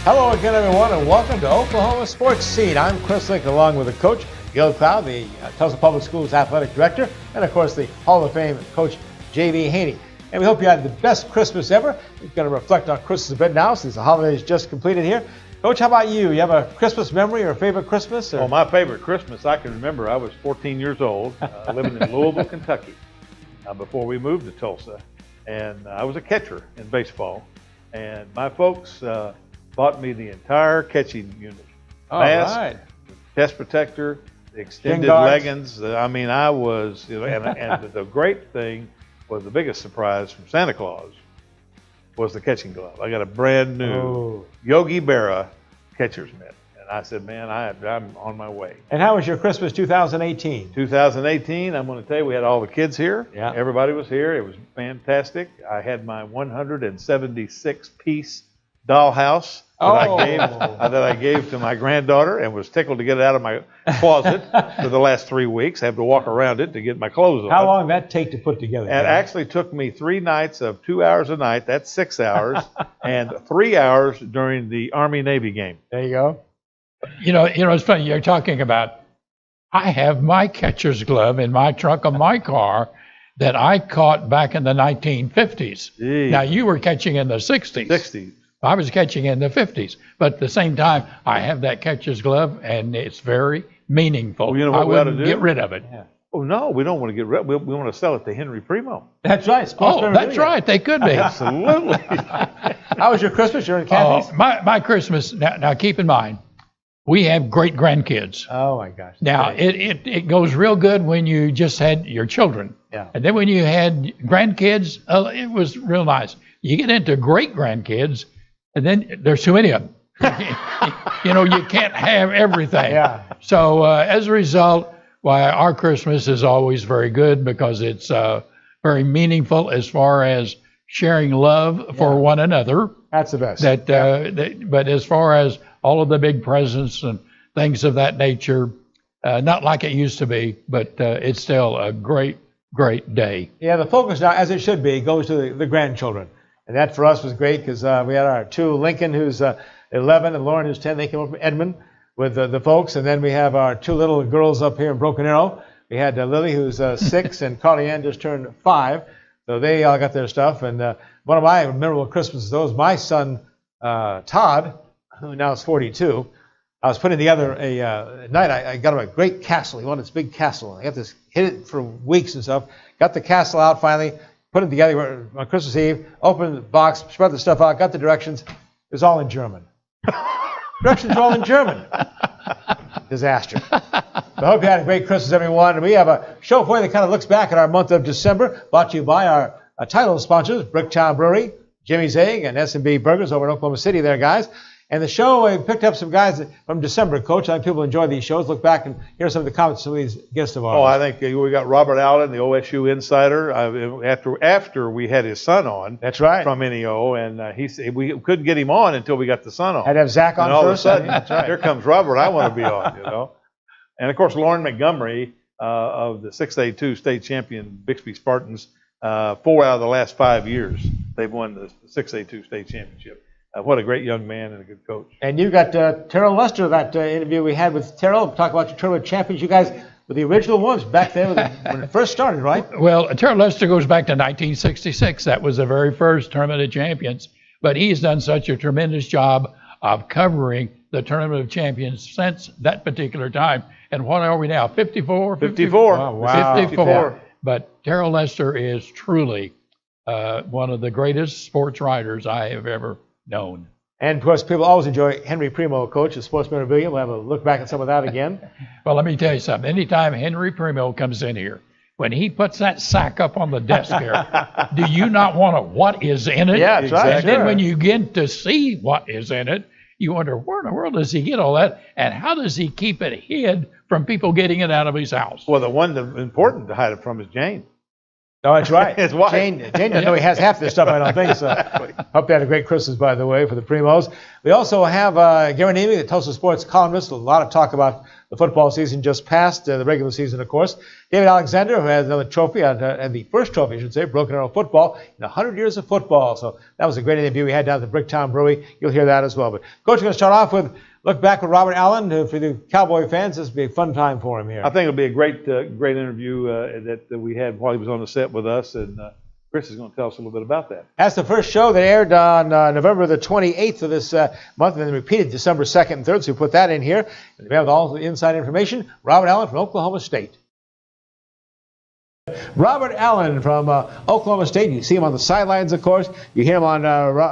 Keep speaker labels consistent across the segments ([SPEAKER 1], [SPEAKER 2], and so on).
[SPEAKER 1] Hello again, everyone, and welcome to Oklahoma Sports Scene. I'm Chris Link, along with the coach, Gil Cloud, the Tulsa Public Schools Athletic Director, and, of course, the Hall of Fame coach, J.V. Haney. And we hope you had the best Christmas ever. We're going to reflect on Christmas a bit now since the holidays just completed here. Coach, how about you? You have a Christmas memory or a favorite Christmas? Or?
[SPEAKER 2] Well, my favorite Christmas, I can remember, I was 14 years old, living in Louisville, Kentucky, before we moved to Tulsa. And I was a catcher in baseball. And my folks bought me the entire catching unit. Mask,
[SPEAKER 1] right.
[SPEAKER 2] chest protector, extended leggings. I mean, I was, and the great thing was the biggest surprise from Santa Claus was the catching glove. I got a brand new Yogi Berra catcher's mitt. And I said, man, I'm on my way.
[SPEAKER 1] And how was your Christmas 2018?
[SPEAKER 2] 2018, I'm going to tell you, we had all the kids here.
[SPEAKER 1] Yeah.
[SPEAKER 2] Everybody was here. It was fantastic. I had my 176-piece dollhouse that I gave to my granddaughter and was tickled to get it out of my closet for the last 3 weeks. I had to walk around it to get my clothes on.
[SPEAKER 1] How long did that take to put together?
[SPEAKER 2] It actually took me 3 nights of 2 hours a night. That's 6 hours, and 3 hours during the Army-Navy game.
[SPEAKER 1] There you go.
[SPEAKER 3] You know, it's funny. You're talking about, I have my catcher's glove in my trunk of my car that I caught back in the 1950s.
[SPEAKER 2] Gee.
[SPEAKER 3] Now, you were catching in the 60s.
[SPEAKER 2] 60s.
[SPEAKER 3] I was catching in the 50s. But at the same time, I have that catcher's glove, and it's very meaningful.
[SPEAKER 2] Well, you know what
[SPEAKER 3] I
[SPEAKER 2] we ought to
[SPEAKER 3] wouldn't
[SPEAKER 2] do?
[SPEAKER 3] get rid of it.
[SPEAKER 1] Yeah.
[SPEAKER 2] Oh, no, we don't want to get rid of it. We want to sell it to Henry Primo.
[SPEAKER 1] That's right.
[SPEAKER 3] That's right. They could be.
[SPEAKER 2] Absolutely.
[SPEAKER 1] How was your Christmas? You're in Kathy's?
[SPEAKER 3] My Christmas, now keep in mind, we have great grandkids.
[SPEAKER 1] Oh, my gosh.
[SPEAKER 3] Now, it goes real good when you just had your children.
[SPEAKER 1] Yeah.
[SPEAKER 3] And then when you had grandkids, it was real nice. You get into great grandkids, and then there's too many of them. You can't have everything.
[SPEAKER 1] Yeah.
[SPEAKER 3] So as a result, our Christmas is always very good because it's very meaningful as far as sharing love for one another.
[SPEAKER 1] That's the best.
[SPEAKER 3] But as far as all of the big presents and things of that nature, not like it used to be, but it's still a great, great day.
[SPEAKER 1] Yeah, the focus now, as it should be, goes to the grandchildren. And that for us was great because we had our 2, Lincoln, who's 11, and Lauren, who's 10. They came up from Edmond with the folks. And then we have our 2 little girls up here in Broken Arrow. We had Lily, who's 6, and Carly Ann just turned 5. So they all got their stuff. And one of my memorable Christmases, though, was my son, Todd, who now is 42. I was putting together at night, I got him a great castle. He wanted this big castle. I got this, hid it for weeks and stuff. Got the castle out finally, put it together on Christmas Eve, opened the box, spread the stuff out, got the directions. It was all in German. Directions are all in German. Disaster. I hope you had a great Christmas, everyone. And we have a show for you that kind of looks back at our month of December, brought to you by our title sponsors, Bricktown Brewery, Jimmy's Egg, and S&B Burgers over in Oklahoma City there, guys. And the show, we picked up some guys from December, Coach. I think people enjoy these shows. Look back and hear some of the comments of some of these guests of ours.
[SPEAKER 2] Oh, I think we got Robert Allen, the OSU insider, after we had his son on.
[SPEAKER 1] That's right.
[SPEAKER 2] From NEO, and he said we couldn't get him on until we got the son on.
[SPEAKER 1] Had to have Zach on
[SPEAKER 2] and all
[SPEAKER 1] first.
[SPEAKER 2] Of a sudden,
[SPEAKER 1] That's right.
[SPEAKER 2] Here comes Robert. I want to be on, And, of course, Lauren Montgomery of the 6A2 state champion Bixby Spartans, 4 out of the last 5 years, they've won the 6A2 state championship. What a great young man and a good coach.
[SPEAKER 1] And you got Terrell Lester, that interview we had with Terrell, talk about your tournament champions. You guys were the original ones back there when it first started, right?
[SPEAKER 3] Well, Terrell Lester goes back to 1966. That was the very first Tournament of Champions. But he's done such a tremendous job of covering the Tournament of Champions since that particular time. And what are we now, 54?
[SPEAKER 2] 54.
[SPEAKER 1] Oh, wow.
[SPEAKER 3] 54. But Terrell Lester is truly one of the greatest sports writers I have ever known.
[SPEAKER 1] And, of course, people always enjoy Henry Primo, Coach, of Sports Memorabilia. We'll have a look back at some of that again.
[SPEAKER 3] Well, let me tell you something. Anytime Henry Primo comes in here, when he puts that sack up on the desk here, do you not want to, what is in it?
[SPEAKER 1] Yeah, that's right.
[SPEAKER 3] And then when you get to see what is in it, you wonder, where in the world does he get all that? And how does he keep it hid from people getting it out of his house?
[SPEAKER 2] Well, the one that's important to hide it from is Jane.
[SPEAKER 1] Oh, that's right.
[SPEAKER 2] His wife.
[SPEAKER 1] Jane doesn't know he has half this stuff, I don't think. So hope you had a great Christmas, by the way, for the Primos. We also have Gary Nemi, the Tulsa Sports columnist. A lot of talk about the football season just passed, the regular season, of course. David Alexander, who has another trophy, and the first trophy, I should say, Broken Arrow football in 100 years of football. So that was a great interview we had down at the Bricktown Brewery. You'll hear that as well. But Coach, we're going to start off with look back with Robert Allen. For the Cowboy fans, this will be a fun time for him here.
[SPEAKER 2] I think it'll be a great interview that we had while he was on the set with us, and Chris is going to tell us a little bit about that.
[SPEAKER 1] That's the first show that aired on November the 28th of this month, and then repeated December 2nd and 3rd, so we put that in here. And we have all the inside information. Robert Allen from Oklahoma State. Robert Allen from Oklahoma State. You see him on the sidelines, of course. You hear him on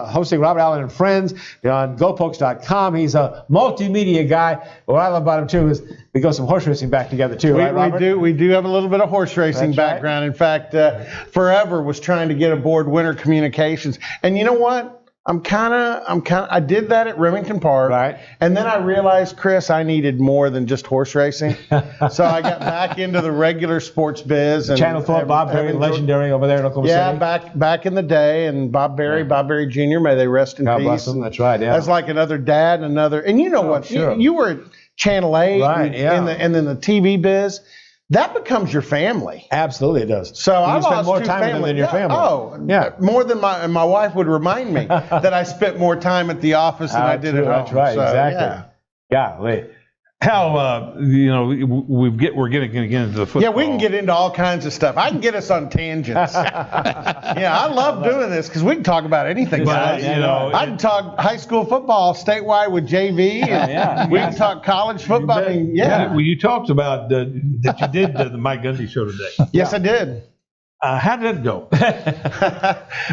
[SPEAKER 1] hosting Robert Allen and Friends on GoPokes.com. He's a multimedia guy. What I love about him, too, is we go some horse racing back together, too, right, Robert?
[SPEAKER 4] We do have a little bit of horse racing
[SPEAKER 1] That's
[SPEAKER 4] background. Right. In fact, forever was trying to get aboard Winter Communications. And you know what? I did that at Remington Park.
[SPEAKER 1] Right.
[SPEAKER 4] And then I realized, Chris, I needed more than just horse racing. So I got back into the regular sports biz. And
[SPEAKER 1] Channel 4, Bob Berry, legendary over there in Oklahoma City.
[SPEAKER 4] Yeah, back in the day. And Bob Berry Jr., may they rest in
[SPEAKER 1] God
[SPEAKER 4] peace.
[SPEAKER 1] bless him. That's right, yeah.
[SPEAKER 4] That's like another dad, and you know what?
[SPEAKER 1] Sure.
[SPEAKER 4] You were at Channel 8
[SPEAKER 1] right,
[SPEAKER 4] and then the TV biz. That becomes your family.
[SPEAKER 1] Absolutely, it does.
[SPEAKER 4] So I
[SPEAKER 1] spend
[SPEAKER 4] lost
[SPEAKER 1] more
[SPEAKER 4] two
[SPEAKER 1] time with them
[SPEAKER 4] family.
[SPEAKER 1] than your family.
[SPEAKER 4] Oh,
[SPEAKER 1] yeah.
[SPEAKER 4] More than my wife would remind me that I spent more time at the office than I did at home.
[SPEAKER 1] That's right,
[SPEAKER 4] so,
[SPEAKER 1] exactly.
[SPEAKER 4] Yeah.
[SPEAKER 1] Golly.
[SPEAKER 2] How we're getting into the football.
[SPEAKER 4] Yeah, we can get into all kinds of stuff. I can get us on tangents. Yeah, I love doing this because we can talk about anything.
[SPEAKER 2] But,
[SPEAKER 4] I can talk high school football statewide with JV. And we can talk college football.
[SPEAKER 2] Well, you talked about that you did the Mike Gundy show today.
[SPEAKER 4] Yes, I did.
[SPEAKER 2] How did it go?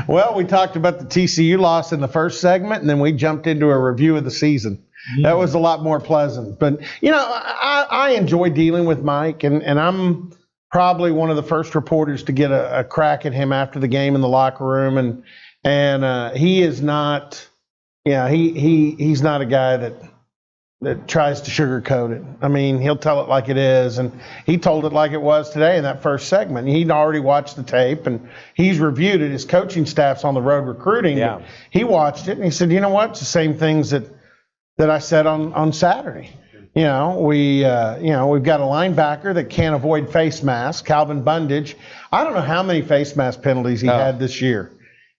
[SPEAKER 4] Well, we talked about the TCU loss in the first segment, and then we jumped into a review of the season. That was a lot more pleasant. But, I enjoy dealing with Mike, and I'm probably one of the first reporters to get a crack at him after the game in the locker room. And he is not, he's not a guy that tries to sugarcoat it. I mean, he'll tell it like it is. And he told it like it was today in that first segment. He'd already watched the tape, and he's reviewed it. His coaching staff's on the road recruiting.
[SPEAKER 1] Yeah.
[SPEAKER 4] He watched it, and he said, you know what? It's the same things that I said on Saturday. We've got a linebacker that can't avoid face masks, Calvin Bundage. I don't know how many face mask penalties he had this year.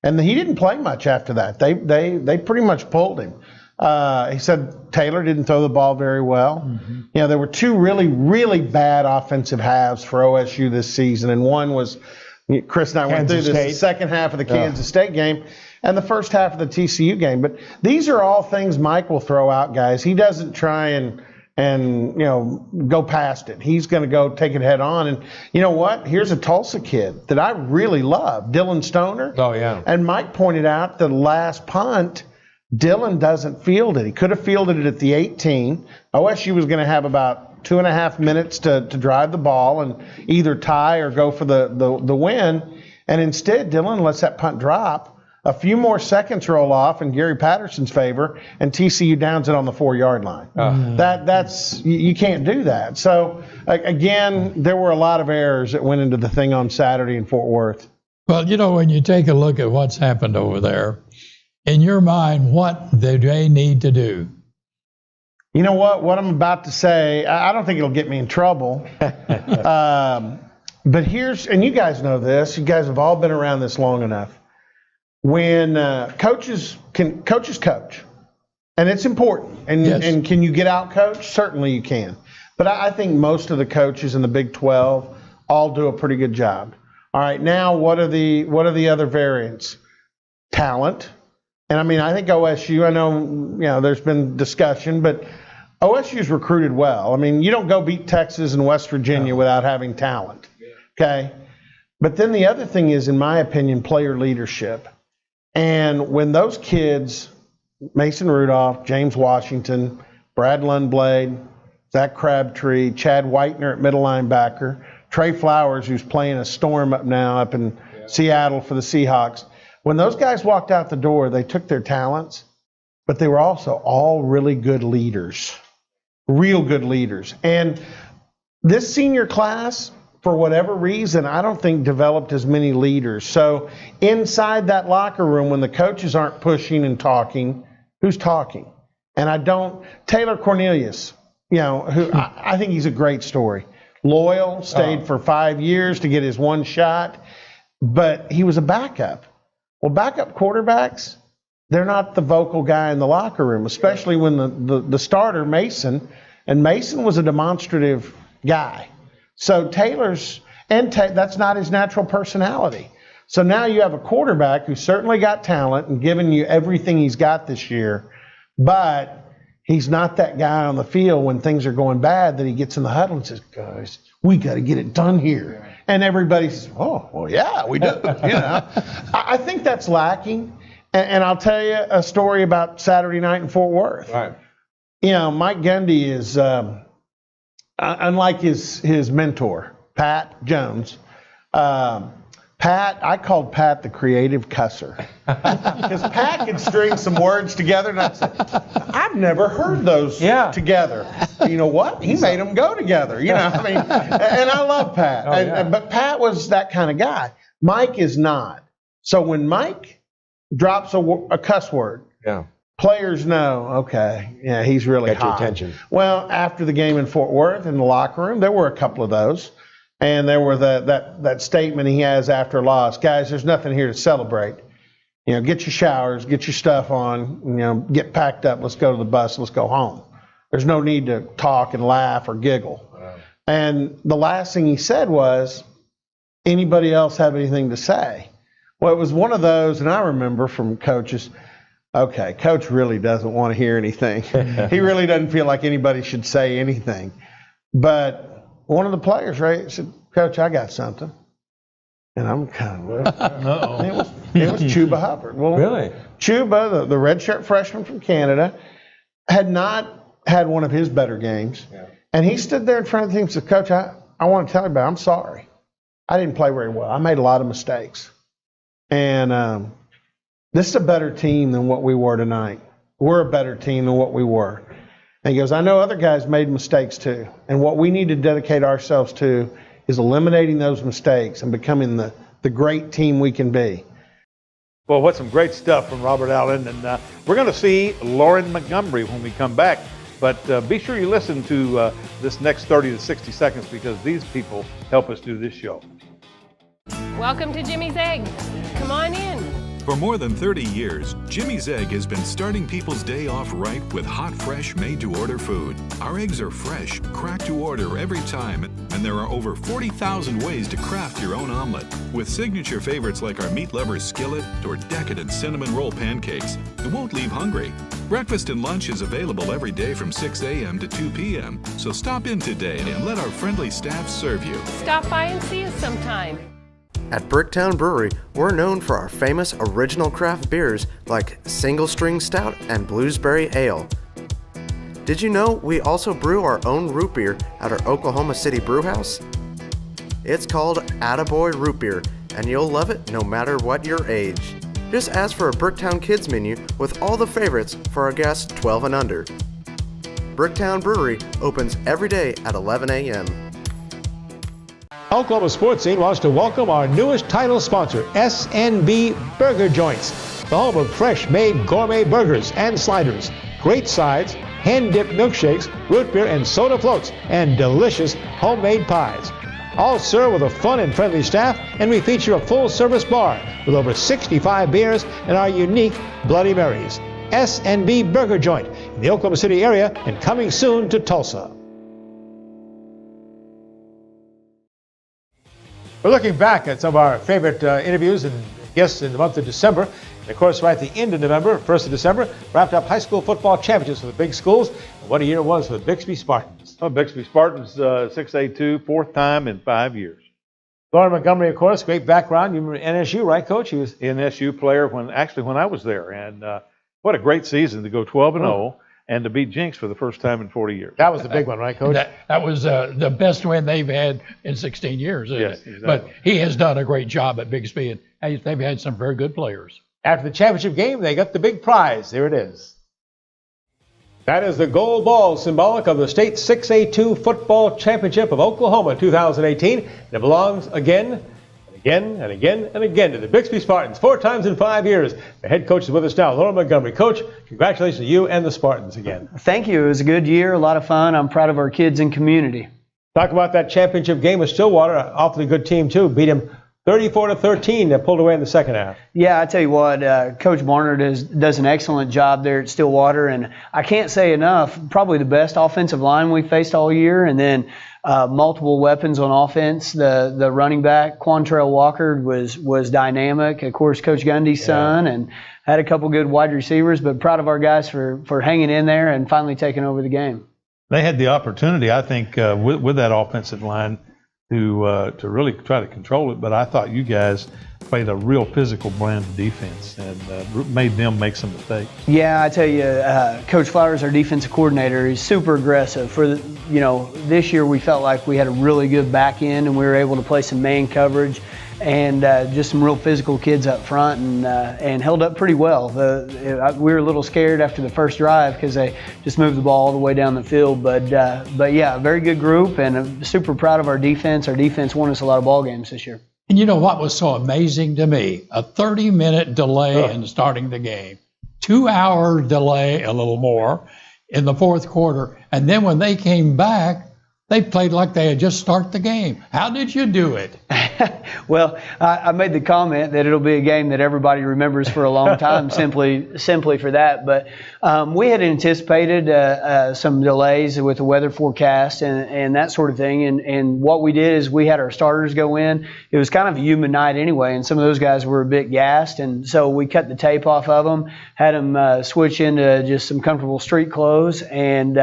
[SPEAKER 4] And he didn't play much after that. They pretty much pulled him. He said Taylor didn't throw the ball very well. Mm-hmm. There were two really, really bad offensive halves for OSU this season, and one was, Chris and I went through this, the second half of the Kansas State game and the first half of the TCU game. But these are all things Mike will throw out, guys. He doesn't try and go past it. He's going to go take it head on. And you know what? Here's a Tulsa kid that I really love, Dylan Stoner.
[SPEAKER 1] Oh, yeah.
[SPEAKER 4] And Mike pointed out the last punt, Dylan doesn't field it. He could have fielded it at the 18. OSU was going to have about 2.5 minutes to drive the ball and either tie or go for the win. And instead, Dylan lets that punt drop. A few more seconds roll off in Gary Patterson's favor, and TCU downs it on the 4-yard line. That's you can't do that. So again, there were a lot of errors that went into the thing on Saturday in Fort Worth.
[SPEAKER 3] Well, when you take a look at what's happened over there, in your mind, what do they need to do?
[SPEAKER 4] You know what? What I'm about to say, I don't think it'll get me in trouble. But and you guys know this. You guys have all been around this long enough. When coaches coach, and it's important. And
[SPEAKER 3] yes.
[SPEAKER 4] And can you get out coach? Certainly you can. But I think most of the coaches in the Big 12 all do a pretty good job. All right, now what are the other variants? Talent. And I mean, I think OSU, I know, there's been discussion, but OSU's recruited well. I mean, you don't go beat Texas and West Virginia without having talent. Okay? But then the other thing is, in my opinion, player leadership. And when those kids, Mason Rudolph, James Washington, Brad Lundblade, Zach Crabtree, Chad Whitener at middle linebacker, Trey Flowers, who's playing a storm up in Seattle for the Seahawks, when those guys walked out the door, they took their talents, but they were also all really good leaders, real good leaders. And this senior class, for whatever reason, I don't think developed as many leaders. So inside that locker room, when the coaches aren't pushing and talking, who's talking? And Taylor Cornelius, who I think he's a great story. loyal, stayed for 5 years to get his one shot, but he was a backup. Well, backup quarterbacks, they're not the vocal guy in the locker room, especially when the starter, Mason, and Mason was a demonstrative guy. So that's not his natural personality. So now you have a quarterback who's certainly got talent and given you everything he's got this year, but he's not that guy on the field when things are going bad that he gets in the huddle and says, guys, we got to get it done here. And everybody says, oh, well, yeah, we do. I think that's lacking. And I'll tell you a story about Saturday night in Fort Worth.
[SPEAKER 5] Right.
[SPEAKER 4] Mike Gundy is, unlike his mentor, Pat Jones, I called Pat the creative cusser. Because Pat could string some words together, and I'd say, I've never heard those together. You know what? He made them go together. And I love Pat. But Pat was that kind of guy. Mike is not. So when Mike drops a cuss word, players know, okay, he's really hot.
[SPEAKER 5] Got your attention.
[SPEAKER 4] Well, after the game in Fort Worth in the locker room, there were a couple of those. And there were that statement he has after a loss. Guys, there's nothing here to celebrate. Get your showers, get your stuff on, get packed up, let's go to the bus, let's go home. There's no need to talk and laugh or giggle. Wow. And the last thing he said was, anybody else have anything to say? Well, it was one of those, and I remember from coaches, okay, coach really doesn't want to hear anything. He really doesn't feel like anybody should say anything. But one of the players, right, said, Coach, I got something. And I'm kind of, it was Chuba Hubbard. Well,
[SPEAKER 5] really?
[SPEAKER 4] Chuba, the redshirt freshman from Canada, had not had one of his better games. Yeah. And he stood there in front of the team and said, Coach, I want to tell you about it. I'm sorry. I didn't play very well. I made a lot of mistakes. And this is a better team than what we were tonight. We're a better team than what we were. And he goes, I know other guys made mistakes too. And what we need to dedicate ourselves to is eliminating those mistakes and becoming the great team we can be.
[SPEAKER 2] Well, what's some great stuff from Robert Allen. And we're going to see Lauren Montgomery when we come back. But be sure you listen to this next 30 to 60 seconds because these people help us do this show.
[SPEAKER 6] Welcome to Jimmy's Egg. Come on in.
[SPEAKER 7] For more than 30 years, Jimmy's Egg has been starting people's day off right with hot, fresh, made-to-order food. Our eggs are fresh, cracked to order every time, and there are over 40,000 ways to craft your own omelet. With signature favorites like our meat lover skillet or decadent cinnamon roll pancakes, it won't leave hungry. Breakfast and lunch is available every day from 6 a.m. to 2 p.m., so stop in today and let our friendly staff serve you.
[SPEAKER 6] Stop by and see us sometime.
[SPEAKER 8] At Bricktown Brewery, we're known for our famous original craft beers like Single String Stout and Bluesberry Ale. Did you know we also brew our own root beer at our Oklahoma City brewhouse? It's called Attaboy Root Beer, and you'll love it no matter what your age. Just ask for a Bricktown Kids menu with all the favorites for our guests 12 and under. Bricktown Brewery opens every day at 11 a.m.
[SPEAKER 1] Oklahoma Sportscene wants to welcome our newest title sponsor, SNB Burger Joints, the home of fresh-made gourmet burgers and sliders, great sides, hand-dipped milkshakes, root beer and soda floats, and delicious homemade pies. All served with a fun and friendly staff, and we feature a full-service bar with over 65 beers and our unique Bloody Marys. SNB Burger Joint in the Oklahoma City area and coming soon to Tulsa. We're looking back at some of our favorite interviews and guests in the month of December. And of course, right at the end of November, 1st of December, wrapped up high school football championships for the big schools. And what a year it was for the Bixby Spartans.
[SPEAKER 2] Oh, Bixby Spartans, 6A2, fourth time in 5 years.
[SPEAKER 1] Lauren Montgomery, of course, great background. You remember NSU, right, Coach?
[SPEAKER 2] He was an NSU player when I was there. And what a great season to go 12-0. And to beat Jinx for the first time in 40 years.
[SPEAKER 1] That was the big one, right, Coach?
[SPEAKER 3] That was the best win they've had in 16 years.
[SPEAKER 2] Yes, exactly.
[SPEAKER 3] But he has done a great job at Bixby, and they've had some very good players.
[SPEAKER 1] After the championship game, they got the big prize. There it is. That is the gold ball, symbolic of the state 6A2 football championship of Oklahoma 2018. And it belongs again and again to the Bixby Spartans, 4 times in 5 years. The head coach is with us now, Lauren Montgomery. Coach, congratulations to you and the Spartans again.
[SPEAKER 9] Thank you. It was a good year, a lot of fun. I'm proud of our kids and community.
[SPEAKER 1] Talk about that championship game with Stillwater, an awfully good team too. Beat them 34-13. They pulled away in the second half.
[SPEAKER 5] Yeah, I tell you what, Coach Barnard does an excellent job there at Stillwater, and I can't say enough. Probably the best offensive line we faced all year, and then multiple weapons on offense. The running back Quantrell Walker was dynamic. Of course, Coach Gundy's son, and had a couple good wide receivers. But proud of our guys for hanging in there and finally taking over the game.
[SPEAKER 2] They had the opportunity, I think, with that offensive line to really try to control it. But I thought you guys played a real physical brand of defense and made them make some mistakes.
[SPEAKER 5] Yeah, I tell you, Coach Flowers, our defensive coordinator, is super aggressive. This year we felt like we had a really good back end and we were able to play some man coverage and just some real physical kids up front and held up pretty well. We were a little scared after the first drive because they just moved the ball all the way down the field. But yeah, a very good group, and I'm super proud of our defense. Our defense won us a lot of ball games this year.
[SPEAKER 3] And you know what was so amazing to me? A 30-minute delay in starting the game, 2-hour delay, a little more, in the fourth quarter. And then when they came back, they played like they had just started the game. How did you do it?
[SPEAKER 5] Well, I made the comment that it'll be a game that everybody remembers for a long time, simply for that. But we had anticipated some delays with the weather forecast and that sort of thing. And what we did is we had our starters go in. It was kind of a human night anyway, and some of those guys were a bit gassed. And so we cut the tape off of them, had them switch into just some comfortable street clothes, and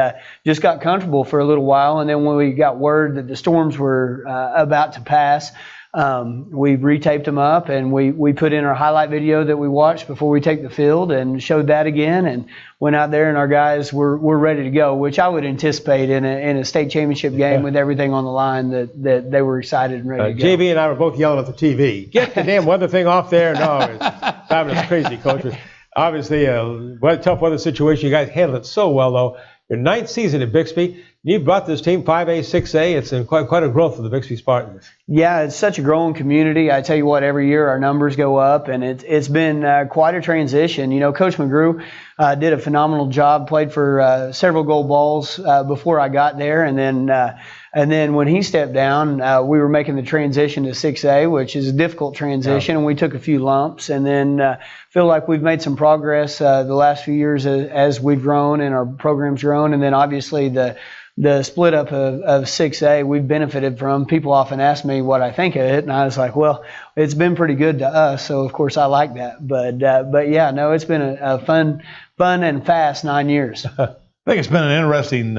[SPEAKER 5] just got comfortable for a little while. And then when we got word that the storms were about to pass, we retaped them up, and we put in our highlight video that we watched before we take the field and showed that again, and went out there, and our guys were ready to go, which I would anticipate in a state championship game with everything on the line that they were excited and ready to go.
[SPEAKER 1] JB and I were both yelling at the TV, get the damn weather thing off there. No, it's driving us crazy, Coach. Obviously, a tough weather situation. You guys handled it so well, though. Your ninth season at Bixby. You've brought this team 5A, 6A. It's in quite a growth for the Bixby Spartans.
[SPEAKER 5] Yeah, it's such a growing community. I tell you what, every year our numbers go up, and it's been quite a transition. You know, Coach McGrew did a phenomenal job, played for several gold balls before I got there, and then when he stepped down, we were making the transition to 6A, which is a difficult transition, and we took a few lumps, and then feel like we've made some progress the last few years as we've grown and our program's grown, and then obviously the split up of 6A we've benefited from. People often ask me what I think of it, and I was like, well, it's been pretty good to us, so of course I like that. But yeah, no, it's been a fun and fast 9 years.
[SPEAKER 2] I think it's been an interesting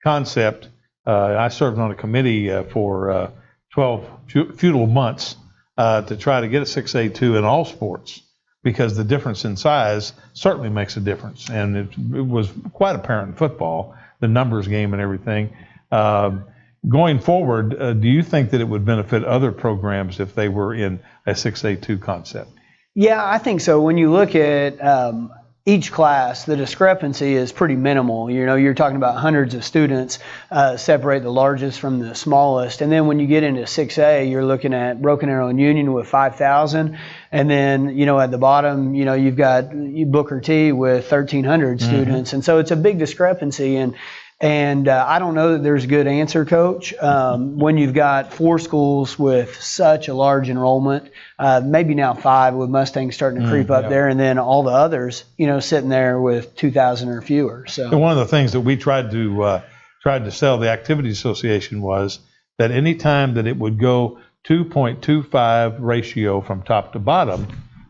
[SPEAKER 2] concept. I served on a committee for 12 futile months to try to get a 6A2 in all sports, because the difference in size certainly makes a difference, and it was quite apparent in football, the numbers game and everything. Going forward, do you think that it would benefit other programs if they were in a 6A2 concept?
[SPEAKER 5] Yeah, I think so. When you look at each class, the discrepancy is pretty minimal. You know, you're talking about hundreds of students separate the largest from the smallest. And then when you get into 6A, you're looking at Broken Arrow and Union with 5,000. And then, you know, at the bottom, you know, you've got Booker T with 1,300 students. And so it's a big discrepancy. And I don't know that there's a good answer, Coach. When you've got 4 schools with such a large enrollment, maybe now 5 with Mustang starting to creep up there, and then all the others, you know, sitting there with 2,000 or fewer. So
[SPEAKER 2] one of the things that we tried to sell the Activity Association was that any time that it would go 2.25 ratio from top to bottom,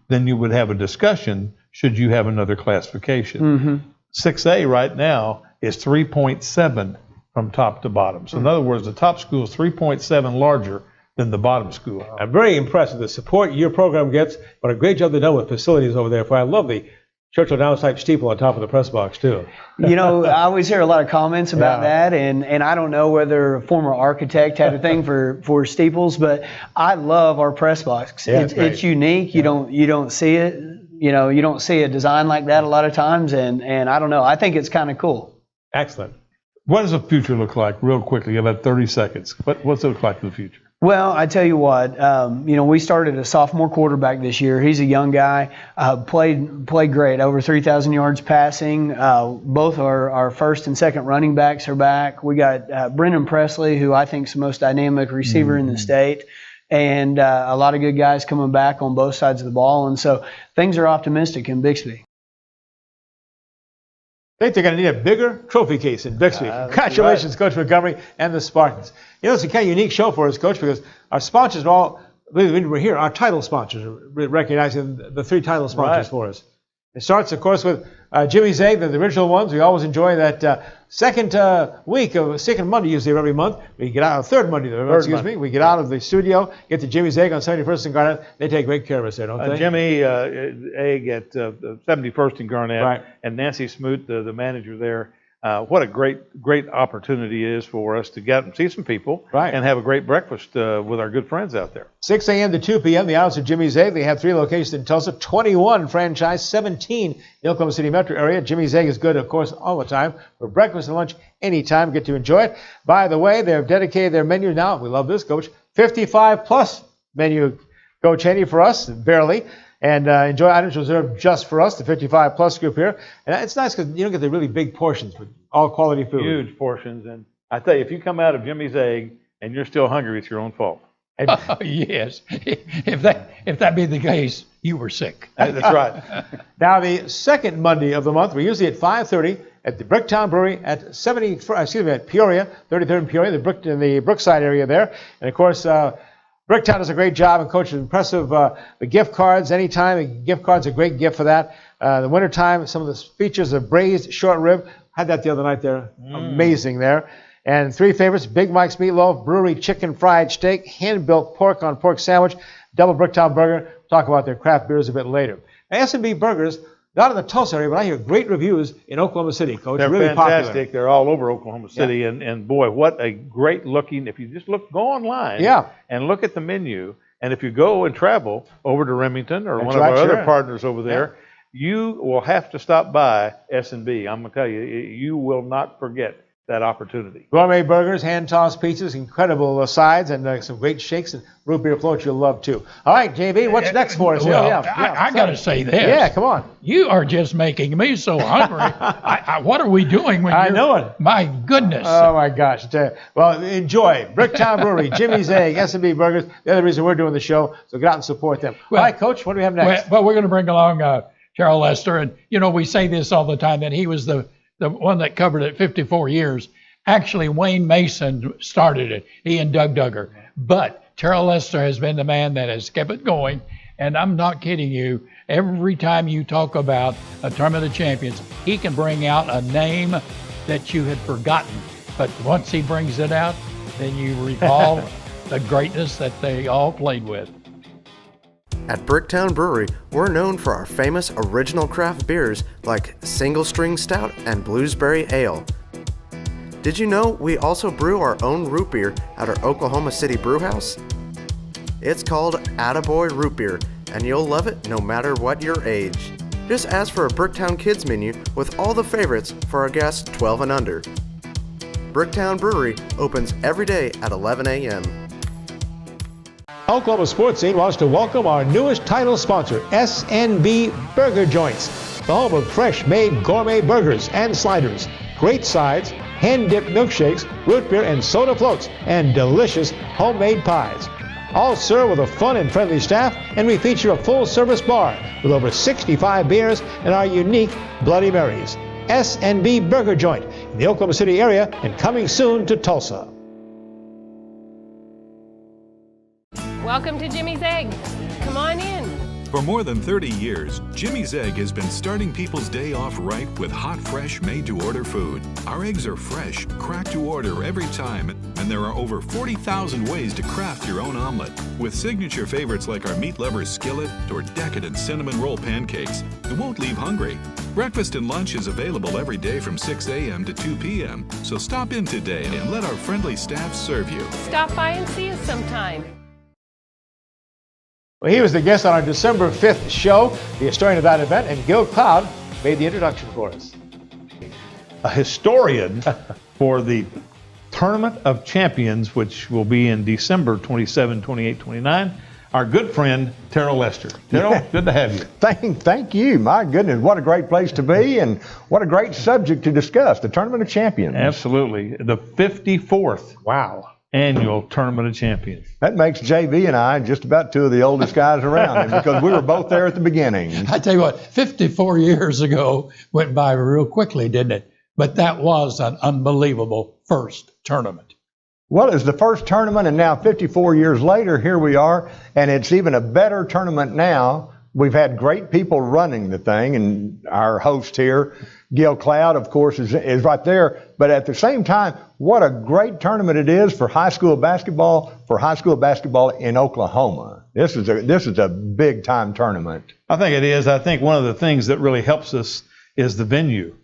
[SPEAKER 2] then you would have a discussion should you have another classification. 6A right now is 3.7 from top to bottom. So in other words, the top school is 3.7 larger than the bottom school.
[SPEAKER 1] I'm very impressed with the support your program gets, but a great job they've done with facilities over there. I love the Churchill Downs type steeple on top of the press box too.
[SPEAKER 5] You know, I always hear a lot of comments about that, and I don't know whether a former architect had a thing for steeples, but I love our press box.
[SPEAKER 1] Yeah,
[SPEAKER 5] it's unique. You don't see it. You know, you don't see a design like that a lot of times, and I don't know. I think it's kind of cool.
[SPEAKER 1] Excellent.
[SPEAKER 2] What does the future look like, real quickly, about 30 seconds? What's it look like in the future?
[SPEAKER 5] Well, I tell you what, we started a sophomore quarterback this year. He's a young guy, played great, over 3,000 yards passing. Both our first and second running backs are back. We got Brendan Presley, who I think is the most dynamic receiver in the state, and a lot of good guys coming back on both sides of the ball. And so things are optimistic in Bixby.
[SPEAKER 1] I think they're going to need a bigger trophy case in Bixby. Congratulations, Coach Montgomery and the Spartans. It's a kind of unique show for us, Coach, because our sponsors are all, we're here, our title sponsors, recognizing the 3 title sponsors for us. It starts, of course, with Jimmy Zegg, the original ones. We always enjoy that second Monday usually of every month. We get out, third Monday, we get out of the studio, get to Jimmy Zegg on 71st and Garnett. They take great care of us there, don't they?
[SPEAKER 2] Jimmy Egg at 71st and Garnett, and Nancy Smoot, the manager there. What a great opportunity it is for us to get and see some people and have a great breakfast with our good friends out there.
[SPEAKER 1] 6 a.m. to 2 p.m., the hours of Jimmy's Egg. They have 3 locations in Tulsa, 21 franchise, 17 in the Oklahoma City metro area. Jimmy's Egg is good, of course, all the time. For breakfast and lunch, anytime, get to enjoy it. By the way, they've dedicated their menu now. We love this, Coach. 55-plus menu, Coach Haney, for us, barely. And enjoy items reserved just for us, the 55-plus group here. And it's nice because you don't get the really big portions, but all quality food.
[SPEAKER 2] Huge portions. And I tell you, if you come out of Jimmy's Egg and you're still hungry, it's your own fault.
[SPEAKER 3] Oh, yes. If that be the case, you were sick.
[SPEAKER 2] That's right.
[SPEAKER 1] Now, the second Monday of the month, we're usually at 5:30 at the Bricktown Brewery at at Peoria, 33rd and Peoria, in the Brookside area there. And, of course, Bricktown does a great job, and Coach is impressive. The gift cards, anytime, the gift cards are a great gift for that. The wintertime, some of the features of braised short rib. Had that the other night there. Amazing there. And 3 favorites, Big Mike's Meatloaf, Brewery Chicken Fried Steak, hand-built pork on pork sandwich, double Bricktown Burger. We'll talk about their craft beers a bit later. S&B Burgers, not in the Tulsa area, but I hear great reviews in Oklahoma City, Coach.
[SPEAKER 2] They're
[SPEAKER 1] really
[SPEAKER 2] fantastic.
[SPEAKER 1] Popular.
[SPEAKER 2] They're all over Oklahoma City. And boy, what a great looking, if you just go online and look at the menu, and if you go and travel over to Remington or one of our other partners over there, you will have to stop by S&B. I'm going to tell you, you will not forget that opportunity.
[SPEAKER 1] Gourmet burgers, hand-tossed pizzas, incredible sides, and some great shakes and root beer floats you'll love, too. All right, JB, what's next for us?
[SPEAKER 3] Well, I got to say this.
[SPEAKER 1] Yeah, come on.
[SPEAKER 3] You are just making me so hungry. What are we doing when
[SPEAKER 1] I know it.
[SPEAKER 3] My goodness.
[SPEAKER 1] Oh, my gosh. Well, enjoy. Bricktown Brewery, Jimmy's Egg, S&B Burgers, the other reason we're doing the show, so get out and support them. All right, Coach, what do we have next?
[SPEAKER 3] Well, we're going to bring along Charles Lester, and, we say this all the time, that he was the one that covered it 54 years. Actually, Wayne Mason started it, he and Doug Duggar. But Terrell Lester has been the man that has kept it going. And I'm not kidding you. Every time you talk about a Tournament of Champions, he can bring out a name that you had forgotten. But once he brings it out, then you recall the greatness that they all played with.
[SPEAKER 8] At Bricktown Brewery, we're known for our famous original craft beers like Single String Stout and Bluesberry Ale. Did you know we also brew our own root beer at our Oklahoma City brew house? It's called Attaboy Root Beer, and you'll love it no matter what your age. Just ask for a Bricktown Kids menu with all the favorites for our guests 12 and under. Bricktown Brewery opens every day at 11 a.m.
[SPEAKER 1] Oklahoma Sportscene wants to welcome our newest title sponsor, S&B Burger Joints, the home of fresh-made gourmet burgers and sliders, great sides, hand-dipped milkshakes, root beer and soda floats, and delicious homemade pies. All served with a fun and friendly staff, and we feature a full-service bar with over 65 beers and our unique Bloody Marys. S&B Burger Joint in the Oklahoma City area and coming soon to Tulsa.
[SPEAKER 6] Welcome to Jimmy's Egg. Come on in.
[SPEAKER 7] For more than 30 years, Jimmy's Egg has been starting people's day off right with hot, fresh, made-to-order food. Our eggs are fresh, cracked to order every time, and there are over 40,000 ways to craft your own omelet. With signature favorites like our meat lovers skillet or decadent cinnamon roll pancakes, you won't leave hungry. Breakfast and lunch is available every day from 6 a.m. to 2 p.m., so stop in today and let our friendly staff serve you.
[SPEAKER 6] Stop by and see us sometime.
[SPEAKER 1] Well, he was the guest on our December 5th show, the historian of that event, and Gil Cloud made the introduction for us.
[SPEAKER 2] A historian for the Tournament of Champions, which will be in December 27, 28, 29. Our good friend, Terrell Lester. Terrell, good to have you.
[SPEAKER 9] Thank you. My goodness, what a great place to be and what a great subject to discuss, the Tournament of Champions.
[SPEAKER 2] Absolutely. The 54th annual Tournament of Champions.
[SPEAKER 9] That makes JV and I just about two of the oldest guys around because we were both there at the beginning.
[SPEAKER 3] I tell you what, 54 years ago went by real quickly, didn't it? But that was an unbelievable first tournament.
[SPEAKER 9] Well, it's the first tournament, and now 54 years later, here we are, and it's even a better tournament now. We've had great people running the thing, and our host here, Gil Cloud, of course, is right there. But at the same time, what a great tournament it is for high school basketball in Oklahoma. This is a big-time tournament.
[SPEAKER 2] I think it is. I think one of the things that really helps us is the venue.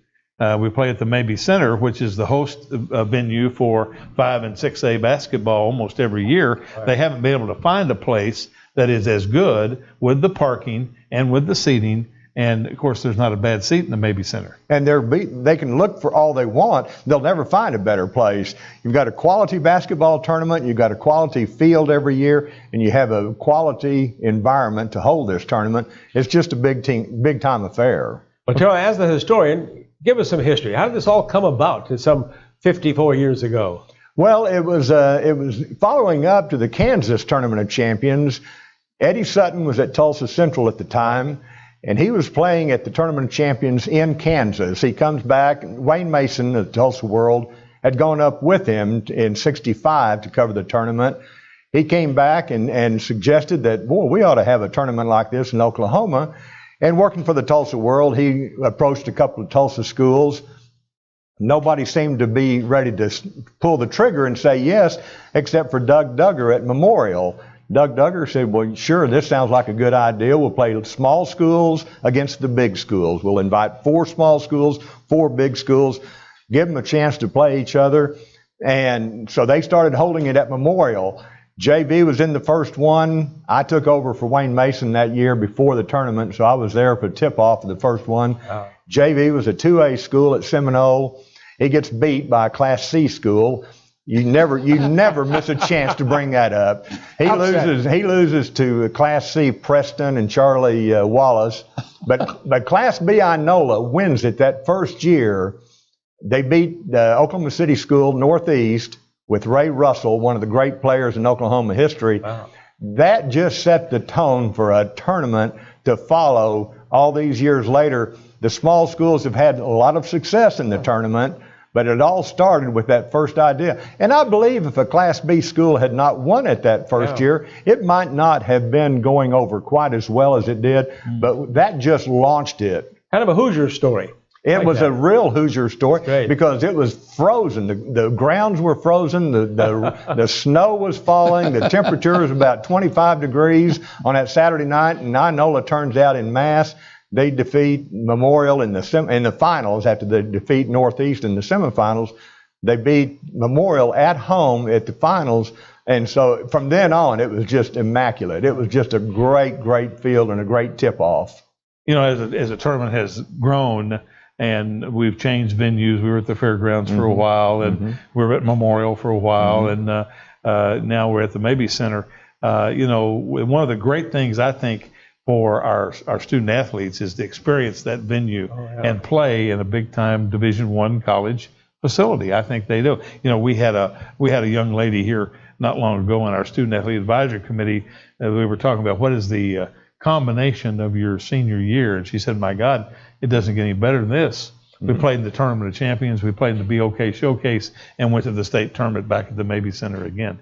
[SPEAKER 2] We play at the Mabee Center, which is the host venue for 5 and 6A basketball almost every year. Right. They haven't been able to find a place that is as good with the parking and with the seating. And, of course, there's not a bad seat in the Mabee Center.
[SPEAKER 9] And they can look for all they want. They'll never find a better place. You've got a quality basketball tournament. You've got a quality field every year. And you have a quality environment to hold this tournament. It's just a big-time affair.
[SPEAKER 10] Well, Terrell, as the historian, give us some history. How did this all come about to some 54 years ago?
[SPEAKER 9] Well, it was following up to the Kansas Tournament of Champions. Eddie Sutton was at Tulsa Central at the time, and he was playing at the Tournament of Champions in Kansas. He comes back. Wayne Mason of Tulsa World had gone up with him in '65 to cover the tournament. He came back and suggested that, boy, we ought to have a tournament like this in Oklahoma. And working for the Tulsa World, he approached a couple of Tulsa schools. Nobody seemed to be ready to pull the trigger and say yes, except for Doug Duggar at Memorial. Doug Duggar said, well, sure, this sounds like a good idea. We'll play small schools against the big schools. We'll invite 4 small schools, 4 big schools, give them a chance to play each other. And so they started holding it at Memorial. JV was in the first one. I took over for Wayne Mason that year before the tournament, so I was there for tip-off of the first one. Wow. JV was a 2A school at Seminole. He gets beat by a Class C school. You never miss a chance to bring that up. He loses to Class C Preston and Charlie Wallace, but Class B Inola wins it that first year. They beat the Oklahoma City School Northeast with Ray Russell, one of the great players in Oklahoma history. Wow. That just set the tone for a tournament to follow all these years later. The small schools have had a lot of success in the tournament, but it all started with that first idea. And I believe if a Class B school had not won it that first year, it might not have been going over quite as well as it did, but that just launched it.
[SPEAKER 10] Kind of a Hoosier story.
[SPEAKER 9] It was a real Hoosier story because it was frozen. The grounds were frozen. The snow was falling. The temperature was about 25 degrees on that Saturday night. And Inola turns out in mass. They defeat Memorial in the finals after they defeat Northeast in the semifinals. They beat Memorial at home at the finals. And so from then on, it was just immaculate. It was just a great, great field and a great tip-off.
[SPEAKER 2] You know, as the tournament has grown, and we've changed venues. We were at the fairgrounds for a while, and we were at Memorial for a while, and now we're at the Mabee Center. You know, one of the great things I think for our student athletes is to experience that venue and play in a big-time Division I college facility. I think they do. You know, we had a young lady here not long ago on our student athlete advisory committee. We were talking about what is the combination of your senior year, and she said, "My God, it doesn't get any better than this." We played in the Tournament of Champions, we played in the BOK Showcase, and went to the state tournament back at the Mabee Center again.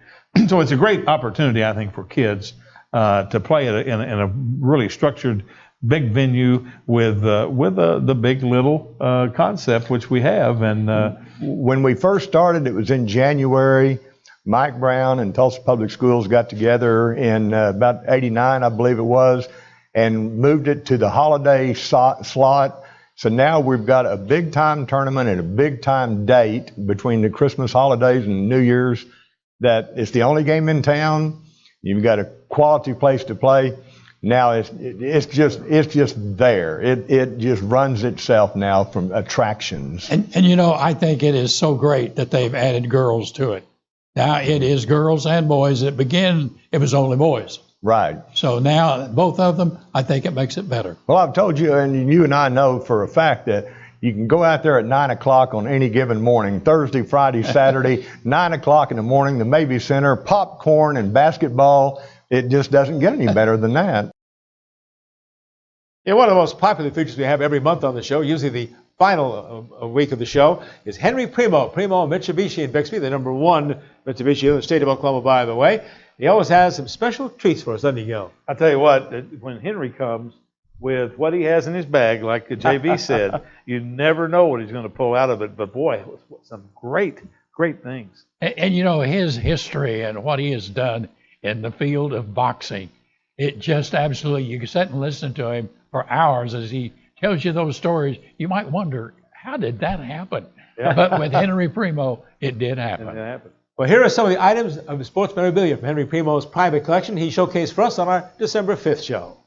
[SPEAKER 2] So it's a great opportunity, I think, for kids to play in a really structured, big venue with the big little concept, which we have. And
[SPEAKER 9] when we first started, it was in January. Mike Brown and Tulsa Public Schools got together in about '89, I believe it was, and moved it to the holiday slot. So now we've got a big-time tournament and a big-time date between the Christmas holidays and New Year's that it's the only game in town. You've got a quality place to play. Now it's just there. It just runs itself now from attractions.
[SPEAKER 3] And you know, I think it is so great that they've added girls to it. Now it is girls and boys. It was only boys.
[SPEAKER 9] Right.
[SPEAKER 3] So now both of them, I think it makes it better.
[SPEAKER 9] Well, I've told you, and you and I know for a fact that you can go out there at 9 o'clock on any given morning, Thursday, Friday, Saturday, 9 o'clock in the morning, the Mabee Center, popcorn and basketball. It just doesn't get any better than that.
[SPEAKER 1] Yeah, one of the most popular features we have every month on the show, usually the final week of the show, is Henry Primo Mitsubishi in Bixby, the #1 Mitsubishi in the state of Oklahoma, by the way. He always has some special treats for us, doesn't he, Gil?
[SPEAKER 2] I tell you what, when Henry comes with what he has in his bag, like JV said, you never know what he's going to pull out of it. But boy, it was some great things.
[SPEAKER 3] And you know, his history and what he has done in the field of boxing, it just absolutely, you can sit and listen to him for hours as he tells you those stories. You might wonder, how did that happen? Yeah. But with Henry Primo, it did happen.
[SPEAKER 2] It happened.
[SPEAKER 1] Well, here are some of the items of the sports memorabilia from Henry Primo's private collection he showcased for us on our December 5th show.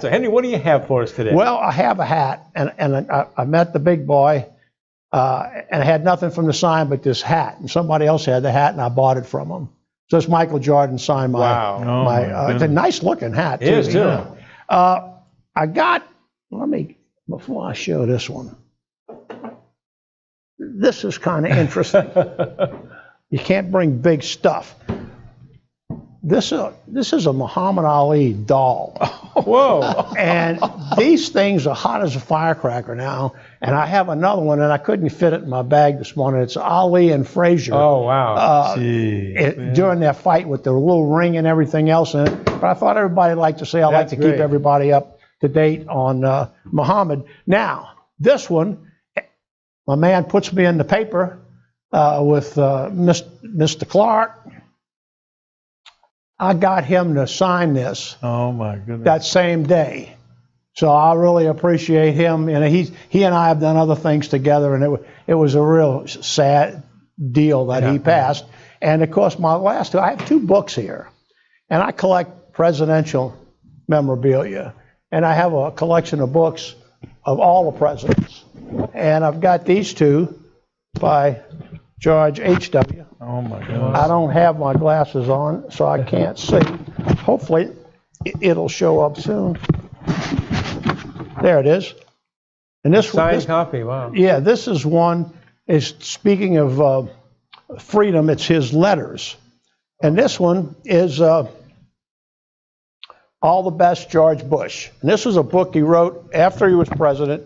[SPEAKER 1] So, Henry, what do you have for us today?
[SPEAKER 11] Well, I have a hat, and I met the big boy, and I had nothing from the sign but this hat, and somebody else had the hat, and I bought it from him. So it's Michael Jordan signed my, it's a nice-looking hat, too.
[SPEAKER 1] It is, too.
[SPEAKER 11] You know. I got, before I show this one, this is kind of interesting. You can't bring big stuff. This is a Muhammad Ali doll.
[SPEAKER 1] Whoa.
[SPEAKER 11] And these things are hot as a firecracker now. And I have another one, and I couldn't fit it in my bag this morning. It's Ali and Frazier.
[SPEAKER 1] Oh, wow.
[SPEAKER 11] During their fight with the little ring and everything else in it. But I thought everybody liked to say I like to keep everybody up to date on Muhammad. Now, this one, my man puts me in the paper with Mr. Clark. I got him to sign this.
[SPEAKER 2] Oh my goodness!
[SPEAKER 11] That same day, so I really appreciate him. And he and I have done other things together, and it was a real sad deal that he passed. And of course, my last two, I have 2 books here, and I collect presidential memorabilia, and I have a collection of books of all the presidents, and I've got these 2 by George H.W.
[SPEAKER 2] Oh my God!
[SPEAKER 11] I don't have my glasses on, so I can't see. Hopefully, it'll show up soon. There it is. And this
[SPEAKER 10] signed copy. Wow.
[SPEAKER 11] Yeah, this is one. Is speaking of freedom. It's his letters, and this one is All the Best George Bush. And this was a book he wrote after he was president,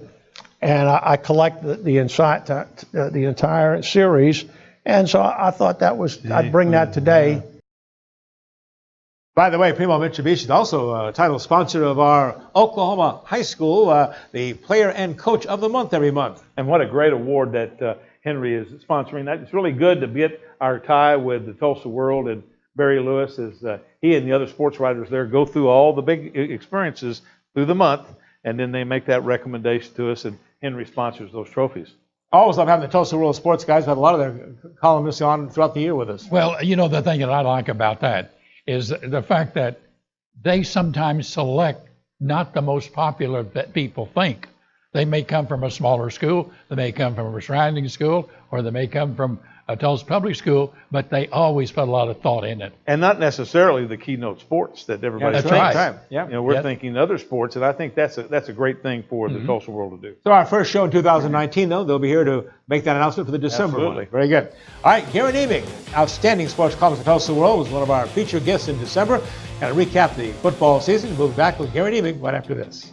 [SPEAKER 11] and I collected the entire series. And so I thought I'd bring that today.
[SPEAKER 1] By the way, Primo Mitsubishi is also a title sponsor of our Oklahoma High School, the Player and Coach of the Month every month.
[SPEAKER 2] And what a great award that Henry is sponsoring. That it's really good to get our tie with the Tulsa World, and Barry Lewis, as he and the other sports writers there go through all the big experiences through the month, and then they make that recommendation to us, and Henry sponsors those trophies.
[SPEAKER 1] Always love having the Tulsa World sports guys. We've had a lot of their columnists on throughout the year with us.
[SPEAKER 3] Well, you know, the thing that I like about that is the fact that they sometimes select not the most popular that people think. They may come from a smaller school, they may come from a surrounding school, or they may come from a Tulsa public school, but they always put a lot of thought in it.
[SPEAKER 2] And not necessarily the keynote sports that everybody thinks.
[SPEAKER 3] Right.
[SPEAKER 1] Yeah.
[SPEAKER 2] You know, we're thinking other sports, and I think that's a great thing for the Tulsa World to do.
[SPEAKER 1] So our first show in 2019, though, they'll be here to make that announcement for the December one. Very good. All right, Garen Emig, outstanding sports columnist at Tulsa World, was one of our featured guests in December. And to recap the football season, we'll be back with Garen Emig right after this.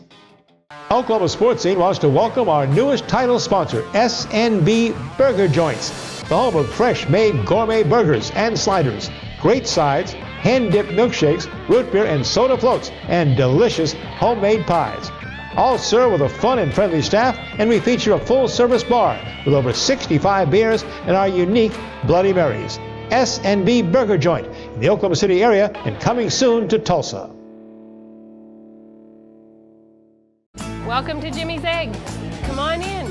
[SPEAKER 1] Oklahoma Sports Scene wants to welcome our newest title sponsor, SNB Burger Joints, the home of fresh-made gourmet burgers and sliders, great sides, hand-dipped milkshakes, root beer and soda floats, and delicious homemade pies. All served with a fun and friendly staff, and we feature a full-service bar with over 65 beers and our unique Bloody Marys. SNB Burger Joint in the Oklahoma City area and coming soon to Tulsa.
[SPEAKER 6] Welcome to Jimmy's Egg. Come on in.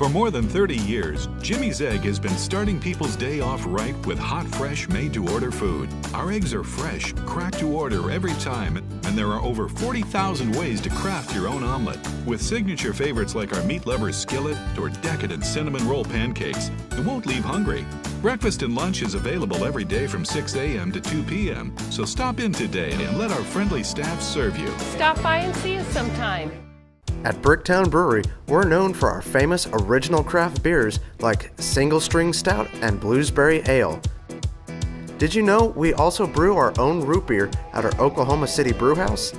[SPEAKER 7] For more than 30 years, Jimmy's Egg has been starting people's day off right with hot, fresh, made-to-order food. Our eggs are fresh, cracked to order every time, and there are over 40,000 ways to craft your own omelet. With signature favorites like our meat lover's skillet or decadent cinnamon roll pancakes, you won't leave hungry. Breakfast and lunch is available every day from 6 a.m. to 2 p.m., so stop in today and let our friendly staff serve you.
[SPEAKER 6] Stop by and see us sometime.
[SPEAKER 8] At Bricktown Brewery, we're known for our famous original craft beers like Single String Stout and Bluesberry Ale. Did you know we also brew our own root beer at our Oklahoma City brewhouse?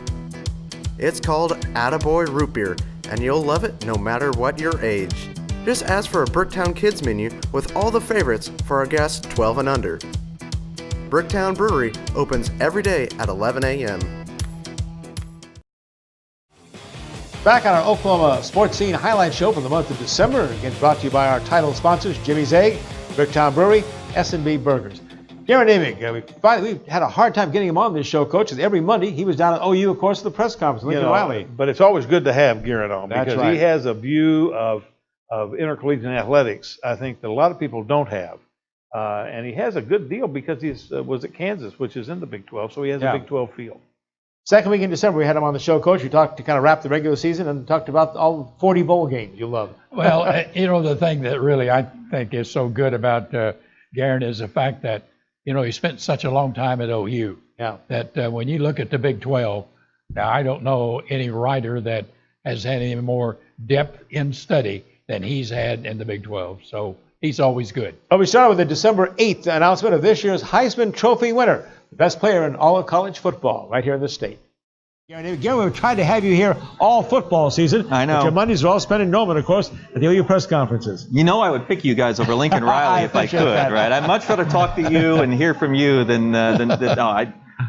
[SPEAKER 8] It's called Attaboy Root Beer, and you'll love it no matter what your age. Just ask for a Bricktown Kids menu with all the favorites for our guests 12 and under. Bricktown Brewery opens every day at 11 a.m.
[SPEAKER 1] Back on our Oklahoma Sports Scene highlight show for the month of December, again brought to you by our title sponsors, Jimmy's Egg, Bricktown Brewery, S&B Burgers. Garen Amick, we had a hard time getting him on this show, Coach. Every Monday, he was down at OU, of course, at the press conference, Lincoln Riley.
[SPEAKER 2] But it's always good to have Garen on because
[SPEAKER 1] right.
[SPEAKER 2] He has a view of intercollegiate athletics I think that a lot of people don't have. And he has a good deal because he was at Kansas, which is in the Big 12, so he has a Big 12 feel.
[SPEAKER 1] Second week in December, we had him on the show, Coach. We talked to kind of wrap the regular season and talked about all 40 bowl games you love.
[SPEAKER 3] Well, the thing that really I think is so good about Garen is the fact that, he spent such a long time at OU.
[SPEAKER 1] Yeah.
[SPEAKER 3] That when you look at the Big 12, now I don't know any writer that has had any more depth in study than he's had in the Big 12. So he's always good.
[SPEAKER 1] Well, we started with the December 8th announcement of this year's Heisman Trophy winner, the best player in all of college football right here in the state. Garen, we've tried to have you here all football season.
[SPEAKER 12] I know.
[SPEAKER 1] But your Mondays are all spent in Norman, of course, at the OU press conferences.
[SPEAKER 12] I would pick you guys over Lincoln Riley if I could, right? I'd much rather talk to you and hear from you than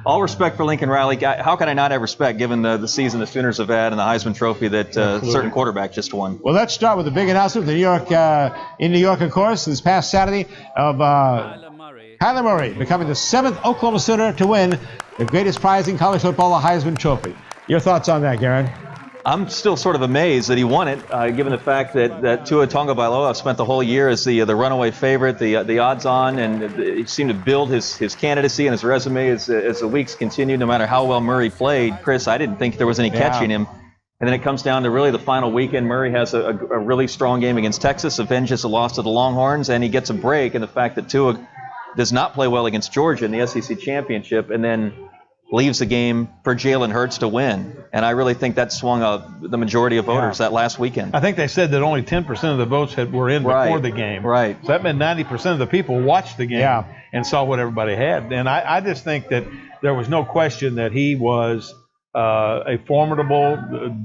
[SPEAKER 12] all respect for Lincoln Riley. How can I not have respect given the season the Sooners have had and the Heisman Trophy that certain quarterback just won?
[SPEAKER 1] Well, let's start with the big announcement in New York, of course, this past Saturday of Kyler Murray becoming the 7th Oklahoma Sooner to win the greatest prize in college football, the Heisman Trophy. Your thoughts on that, Garen?
[SPEAKER 12] I'm still sort of amazed that he won it, given the fact that Tua Tagovailoa spent the whole year as the runaway favorite, the odds-on, and he seemed to build his candidacy and his resume as the weeks continued, no matter how well Murray played. Chris, I didn't think there was any catching him. And then it comes down to really the final weekend. Murray has a really strong game against Texas, avenges a loss to the Longhorns, and he gets a break. And the fact that Tua does not play well against Georgia in the SEC championship and then leaves the game for Jalen Hurts to win. And I really think that swung the majority of voters that last weekend.
[SPEAKER 2] I think they said that only 10% of the votes were in before the game.
[SPEAKER 12] Right.
[SPEAKER 2] So that meant 90% of the people watched the game and saw what everybody had. And I just think that there was no question that he was a formidable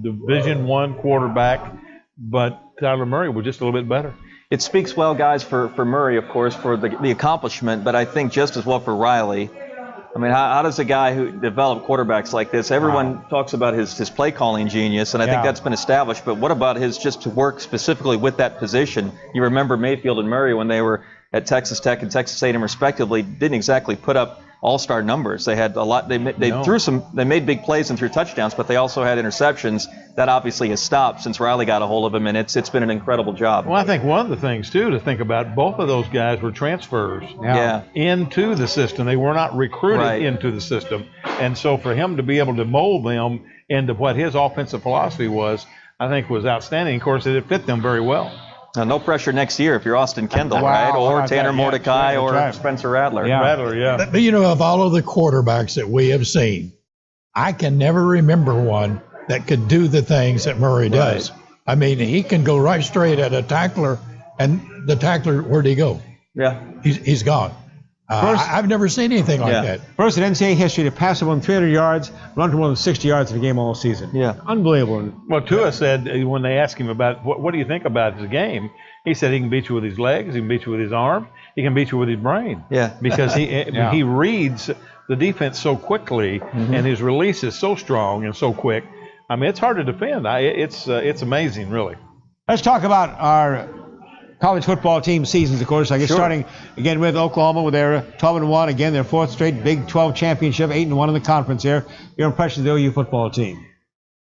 [SPEAKER 2] Division I quarterback, but Kyler Murray was just a little bit better.
[SPEAKER 12] It speaks well, guys, for Murray, of course, for the accomplishment, but I think just as well for Riley. I mean, how does a guy who developed quarterbacks like this, everyone talks about his play calling genius, and I think that's been established, but what about his just to work specifically with that position? You remember Mayfield and Murray when they were at Texas Tech and Texas A&M respectively, didn't exactly put up all-star numbers. They had a lot. They made big plays and threw touchdowns, but they also had interceptions. That obviously has stopped since Riley got a hold of him, and it's been an incredible job.
[SPEAKER 2] Well, I think one of the things too to think about, both of those guys were transfers into the system. They were not recruited into the system, and so for him to be able to mold them into what his offensive philosophy was, I think was outstanding. Of course, it fit them very well.
[SPEAKER 12] Now, no pressure next year if you're Austin Kendall, right? Or Tanner Mordecai or Spencer Rattler.
[SPEAKER 3] But of all of the quarterbacks that we have seen, I can never remember one that could do the things that Murray does. I mean, he can go right straight at a tackler, and the tackler, where'd he go?
[SPEAKER 12] Yeah.
[SPEAKER 3] He's gone. I've never seen anything like that.
[SPEAKER 1] First in NCAA history to pass more than 300 yards, run for more than 60 yards in a game all season.
[SPEAKER 12] Yeah.
[SPEAKER 1] Unbelievable.
[SPEAKER 2] Well, Tua said when they asked him about what do you think about his game, he said he can beat you with his legs, he can beat you with his arm, he can beat you with his brain.
[SPEAKER 12] Yeah.
[SPEAKER 2] Because he reads the defense so quickly, and his release is so strong and so quick. I mean, it's hard to defend. It's amazing, really.
[SPEAKER 1] Let's talk about our college football team seasons, of course. I guess starting again with Oklahoma, with their 12-1, again their 4th straight Big 12 championship, 8-1 in the conference here. Your impressions of the OU football team?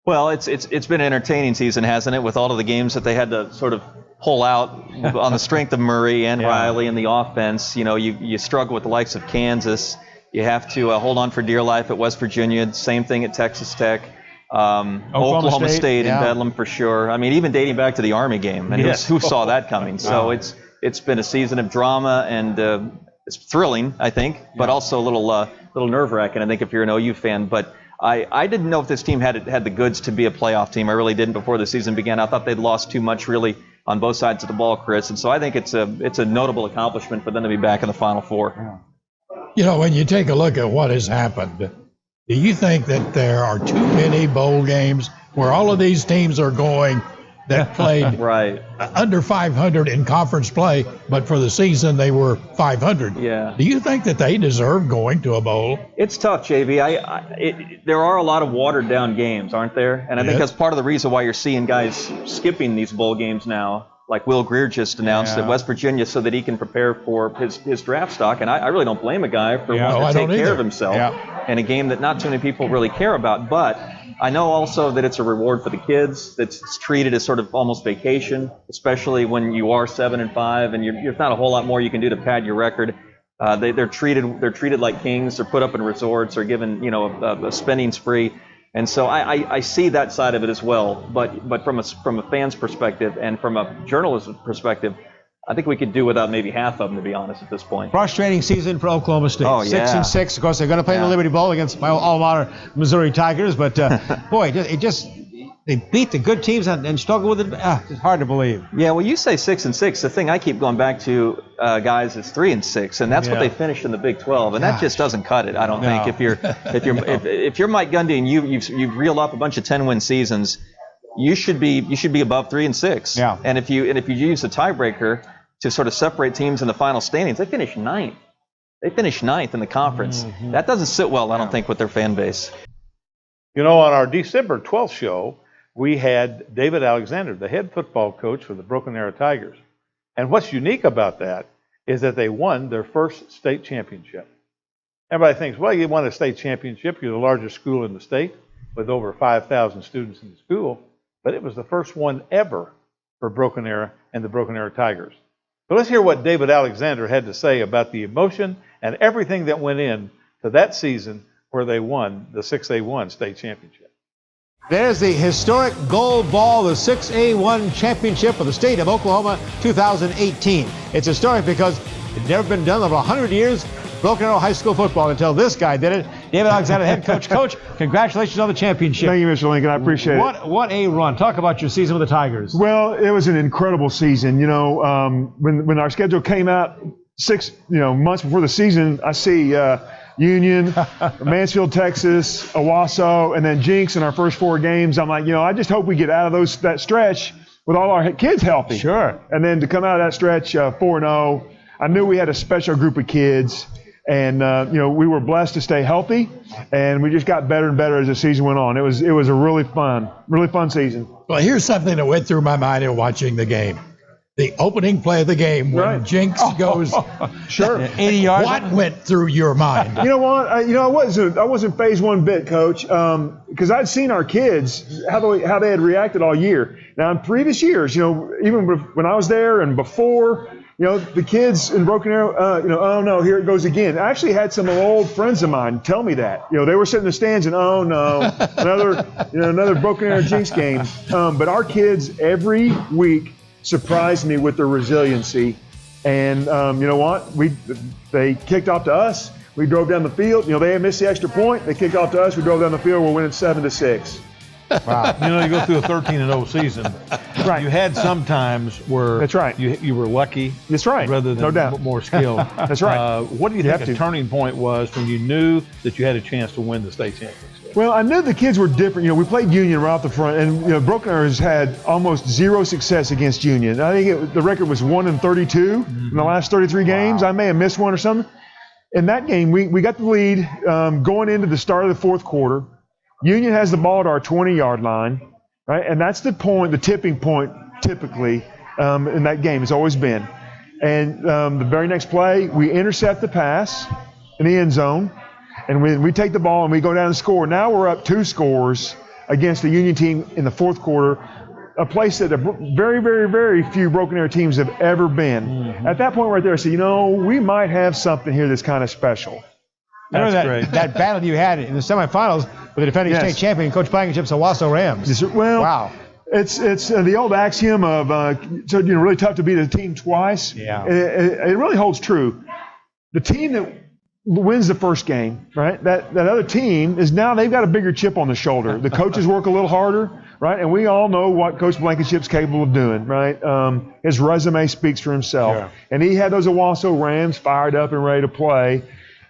[SPEAKER 12] Well, it's been an entertaining season, hasn't it? With all of the games that they had to sort of pull out on the strength of Murray and Riley and the offense. You know, you struggle with the likes of Kansas. You have to hold on for dear life at West Virginia. Same thing at Texas Tech. Oklahoma State in Bedlam for sure. I mean, even dating back to the Army game, and who saw that coming? So it's been a season of drama, and it's thrilling, I think, but also a little nerve-wracking, I think, if you're an OU fan. But I didn't know if this team had the goods to be a playoff team. I really didn't before the season began. I thought they'd lost too much, really, on both sides of the ball, Chris. And so I think it's a notable accomplishment for them to be back in the Final Four.
[SPEAKER 3] You know, when you take a look at what has happened, do you think that there are too many bowl games where all of these teams are going that played under 500 in conference play, but for the season they were 500?
[SPEAKER 12] Yeah.
[SPEAKER 3] Do you think that they deserve going to a bowl?
[SPEAKER 12] It's tough, JV. There are a lot of watered down games, aren't there? And I think that's part of the reason why you're seeing guys skipping these bowl games now. Like Will Greer just announced at West Virginia, so that he can prepare for his draft stock. And I really don't blame a guy for wanting to take care of himself in a game that not too many people really care about. But I know also that it's a reward for the kids. It's treated as sort of almost vacation, especially when you are 7-5 and there's not a whole lot more you can do to pad your record. They're treated like kings. They're put up in resorts. They're given a spending spree. And so I see that side of it as well. But from a fan's perspective and from a journalist's perspective, I think we could do without maybe half of them, to be honest, at this point.
[SPEAKER 1] Frustrating season for Oklahoma State.
[SPEAKER 12] Oh, yeah.
[SPEAKER 1] 6-6. Of course, they're going to play in the Liberty Bowl against my alma mater, Missouri Tigers. But, boy, they beat the good teams and struggle with it. It's hard to believe.
[SPEAKER 12] Yeah, well, you say 6-6. The thing I keep going back to, guys, is 3-6, and that's what they finished in the Big 12, and that just doesn't cut it. I don't think if you're Mike Gundy and you've reeled off a bunch of 10-win seasons, you should be above 3-6.
[SPEAKER 1] Yeah.
[SPEAKER 12] And if you use the tiebreaker to sort of separate teams in the final standings, they finished ninth. They finished ninth in the conference. Mm-hmm. That doesn't sit well, I don't think, with their fan base.
[SPEAKER 2] You know, on our December 12th show, we had David Alexander, the head football coach for the Broken Arrow Tigers. And what's unique about that is that they won their first state championship. Everybody thinks, well, you won a state championship. You're the largest school in the state with over 5,000 students in the school. But it was the first one ever for Broken Arrow and the Broken Arrow Tigers. So let's hear what David Alexander had to say about the emotion and everything that went in to that season where they won the 6A1 state championship.
[SPEAKER 1] There's the historic gold ball, the 6A1 championship of the state of Oklahoma 2018. It's historic because it's never been done in over 100 years. Broken Arrow High School football until this guy did it. David Alexander, head coach. Coach, congratulations on the championship.
[SPEAKER 13] Thank you, Mr. Lincoln. I appreciate it.
[SPEAKER 1] What a run. Talk about your season with the Tigers.
[SPEAKER 13] Well, it was an incredible season. You know, when our schedule came out 6 months before the season, I see Union, Mansfield, Texas, Owasso, and then Jinx in our first 4 games. I'm like, I just hope we get out of that stretch with all our kids healthy.
[SPEAKER 1] Sure.
[SPEAKER 13] And then to come out of that stretch 4-0, I knew we had a special group of kids. And, we were blessed to stay healthy, and we just got better and better as the season went on. It was a really fun season.
[SPEAKER 3] Well, here's something that went through my mind in watching the game. The opening play of the game when Jinx goes 80 yards. What went through your mind?
[SPEAKER 13] You know what? I wasn't phased one bit, Coach, because I'd seen our kids, how they had reacted all year. Now, in previous years, even when I was there and before, the kids in Broken Arrow, oh no, here it goes again. I actually had some old friends of mine tell me that. They were sitting in the stands and, oh no, another Broken Arrow Jinx game. But our kids every week surprised me with their resiliency. And you know what? They kicked off to us. We drove down the field. They had missed the extra point. They kicked off to us. We drove down the field. We're winning 7-6.
[SPEAKER 2] Wow. You go through a 13-0 season.
[SPEAKER 13] Right.
[SPEAKER 2] You had some times where
[SPEAKER 13] that's right.
[SPEAKER 2] You were lucky.
[SPEAKER 13] That's right.
[SPEAKER 2] Rather than
[SPEAKER 13] no doubt.
[SPEAKER 2] More skilled.
[SPEAKER 13] That's right.
[SPEAKER 2] What do you think the turning point was when you knew that you had a chance to win the state championship?
[SPEAKER 13] Well, I knew the kids were different. We played Union right off the front, and Broken Arrow has had almost zero success against Union. I think the record was 1-32 in the last 33 games. I may have missed one or something. In that game, we got the lead going into the start of the fourth quarter. Union has the ball at our 20-yard line, right? And that's the tipping point, typically, in that game. It's always been. And the very next play, we intercept the pass in the end zone, and we take the ball and we go down and score. Now we're up 2 scores against a Union team in the fourth quarter, a place that very, very, very few Broken Arrow teams have ever been.
[SPEAKER 1] Mm-hmm.
[SPEAKER 13] At that point right there, I said, we might have something here that's kind of special.
[SPEAKER 1] That's great. That battle you had in the semifinals with the defending state champion, Coach Blankenship's Owasso Rams.
[SPEAKER 13] Well,
[SPEAKER 1] wow.
[SPEAKER 13] It's the old axiom of really tough to beat a team twice.
[SPEAKER 1] Yeah.
[SPEAKER 13] It really holds true. The team that wins the first game, right? That other team is now they've got a bigger chip on the shoulder. The coaches work a little harder, right? And we all know what Coach Blankenship's capable of doing, right? His resume speaks for himself.
[SPEAKER 1] Yeah.
[SPEAKER 13] And he had those Owasso Rams fired up and ready to play.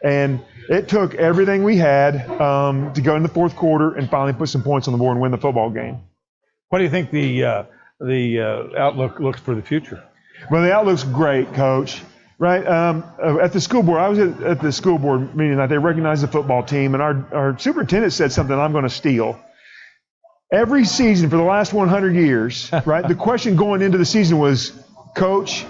[SPEAKER 13] And it took everything we had to go in the fourth quarter and finally put some points on the board and win the football game.
[SPEAKER 2] What do you think the outlook looks for the future?
[SPEAKER 13] Well, the outlook's great, Coach. Right at the school board, I was at the school board meeting tonight. They recognized the football team, and our superintendent said something I'm going to steal. Every season for the last 100 years, right? The question going into the season was, Coach,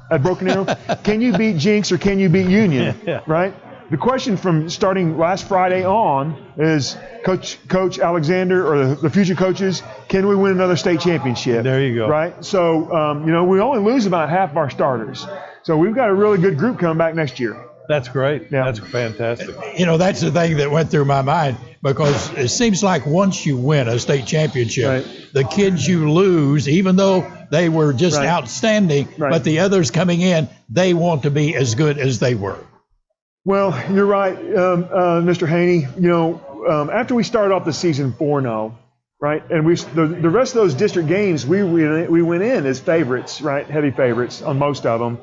[SPEAKER 13] at Broken Arrow, can you beat Jinx or can you beat Union? Right? The question from starting last Friday on is, Coach Alexander or the future coaches, can we win another state championship?
[SPEAKER 2] There you go.
[SPEAKER 13] Right? So, we only lose about half of our starters. So we've got a really good group coming back next year.
[SPEAKER 2] That's great. Yeah. That's fantastic.
[SPEAKER 3] That's the thing that went through my mind, because it seems like once you win a state championship, the kids you lose, even though they were just outstanding, but the others coming in, they want to be as good as they were.
[SPEAKER 13] Well, you're right, Mr. Haney. After we started off the season 4-0, right, and the rest of those district games, we went in as favorites, right, heavy favorites on most of them.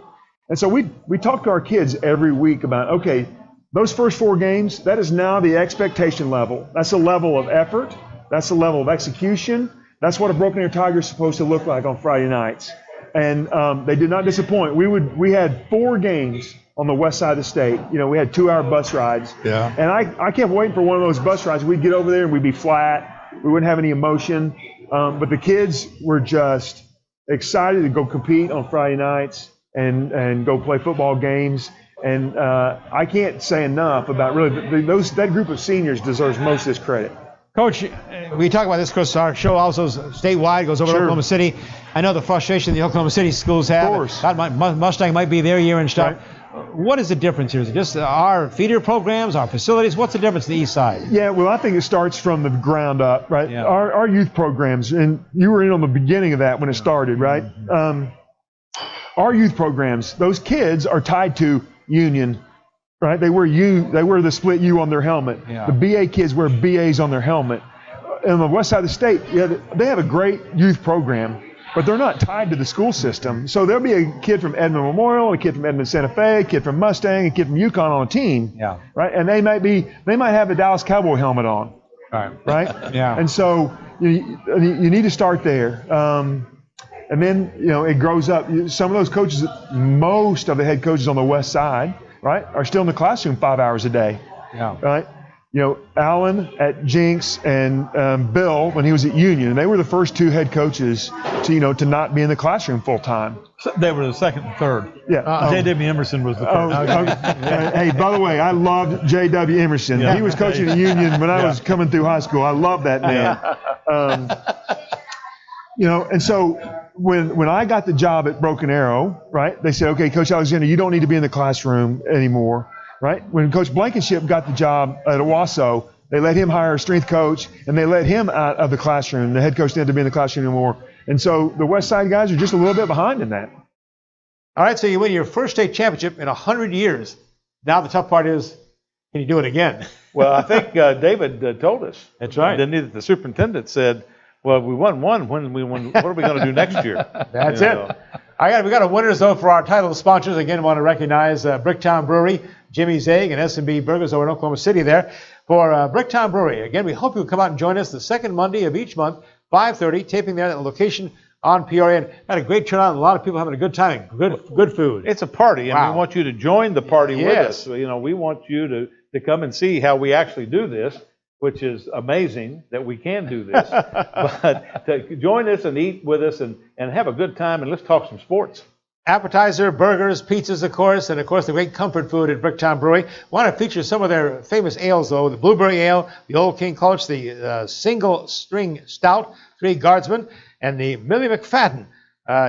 [SPEAKER 13] And so we talk to our kids every week about, okay, those first 4 games, that is now the expectation level. That's the level of effort. That's the level of execution. That's what a Broken Arrow Tiger is supposed to look like on Friday nights. And they did not disappoint. We had 4 games on the west side of the state. We had 2-hour bus rides.
[SPEAKER 1] Yeah.
[SPEAKER 13] And I kept waiting for one of those bus rides. We'd get over there and we'd be flat. We wouldn't have any emotion. But the kids were just excited to go compete on Friday nights and go play football games. And I can't say enough about really that group of seniors deserves most of this credit.
[SPEAKER 1] Coach, we talk about this because our show also is statewide, goes over to Oklahoma City. I know the frustration the Oklahoma City schools have.
[SPEAKER 13] Of course.
[SPEAKER 1] Mustang might be their year and stuff. Right. What is the difference here? Is it just our feeder programs, our facilities? What's the difference in the east side?
[SPEAKER 13] Yeah, well, I think it starts from the ground up, right? Yeah. Our youth programs, and you were in on the beginning of that when it started, right? Mm-hmm. Our youth programs, those kids are tied to Union, right? They wear the split U on their helmet. Yeah. The BA kids wear BAs on their helmet. On the west side of the state, they have a great youth program, but they're not tied to the school system. So there'll be a kid from Edmond Memorial, a kid from Edmond Santa Fe, a kid from Mustang, a kid from Yukon on a team. Yeah. Right? And they might have a Dallas Cowboy helmet on. Right? Yeah. And so you need to start there. And then, it grows up. Some of those coaches, most of the head coaches on the west side, right, are still in the classroom 5 hours a day. Yeah. Right? Alan at Jinx and Bill, when he was at Union, they were the first 2 head coaches to not be in the classroom full time.
[SPEAKER 2] They were the second and third.
[SPEAKER 13] Yeah.
[SPEAKER 2] J.W. Emerson was the first.
[SPEAKER 13] Hey, by the way, I loved J.W. Emerson. Yeah. He was coaching at Union when I was coming through high school. I love that man. And so when I got the job at Broken Arrow, right, they said, okay, Coach Alexander, you don't need to be in the classroom anymore, right? When Coach Blankenship got the job at Owasso, they let him hire a strength coach, and they let him out of the classroom. The head coach didn't have to be in the classroom anymore. And so the West Side guys are just a little bit behind in that.
[SPEAKER 1] All right, so you win your first state championship in 100 years. Now the tough part is, can you do it again?
[SPEAKER 2] Well, I think David told us.
[SPEAKER 1] That's right.
[SPEAKER 2] The superintendent said, well, we won one. When we won, what are we going to do next year?
[SPEAKER 1] That's it. We got a winners, though, for our title sponsors. Again, I want to recognize Bricktown Brewery, Jimmy Zaig, and S&B Burgers over in Oklahoma City there. For Bricktown Brewery, again, we hope you'll come out and join us the second Monday of each month, 5:30, taping there at the location on Peoria. And had a great turnout, and a lot of people having a good time. Good food.
[SPEAKER 2] It's a party, and we want you to join the party with us. We want you to come and see how we actually do this, which is amazing that we can do this. But to join us and eat with us and have a good time, and let's talk some sports.
[SPEAKER 1] Appetizer, burgers, pizzas, of course, and of course the great comfort food at Bricktown Brewery. Want to feature some of their famous ales, though: the Blueberry Ale, the Old King Colch, the Single String Stout, Three Guardsmen, and the Millie McFadden.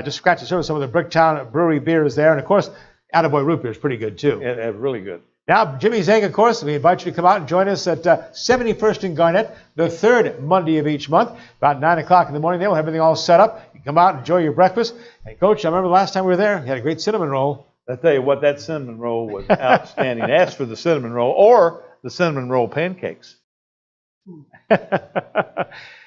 [SPEAKER 1] Just scratch the surface of some of the Bricktown Brewery beers there, and of course, Attaboy Root Beer is pretty good too.
[SPEAKER 2] Yeah, really good.
[SPEAKER 1] Now, Jimmy's Egg, of course, we invite you to come out and join us at 71st and Garnett, the third Monday of each month, about 9 o'clock in the morning. They will have everything all set up. You can come out and enjoy your breakfast. And, Coach, I remember the last time we were there, you had a great cinnamon roll.
[SPEAKER 2] I tell you what, that cinnamon roll was outstanding. Ask for the cinnamon roll or the cinnamon roll pancakes.
[SPEAKER 3] And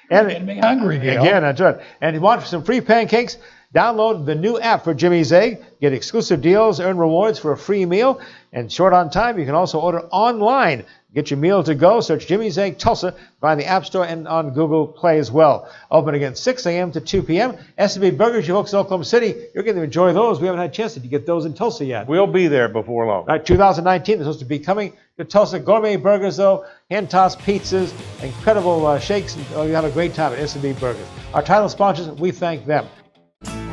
[SPEAKER 3] getting me hungry, Gail.
[SPEAKER 1] Again, that's right. And if you want some free pancakes, download the new app for Jimmy's Egg. Get exclusive deals, earn rewards for a free meal. And short on time, you can also order online. Get your meal to go. Search Jimmy's Egg Tulsa. Find the App Store and on Google Play as well. Open again 6 a.m. to 2 p.m. S&B Burgers, you folks in Oklahoma City, you're going to enjoy those. We haven't had a chance to get those in Tulsa yet.
[SPEAKER 2] We'll be there before long.
[SPEAKER 1] Right, 2019, they're supposed to be coming to Tulsa. Gourmet burgers, though, hand-tossed pizzas, incredible shakes. And, you have a great time at S&B Burgers. Our title sponsors, we thank them.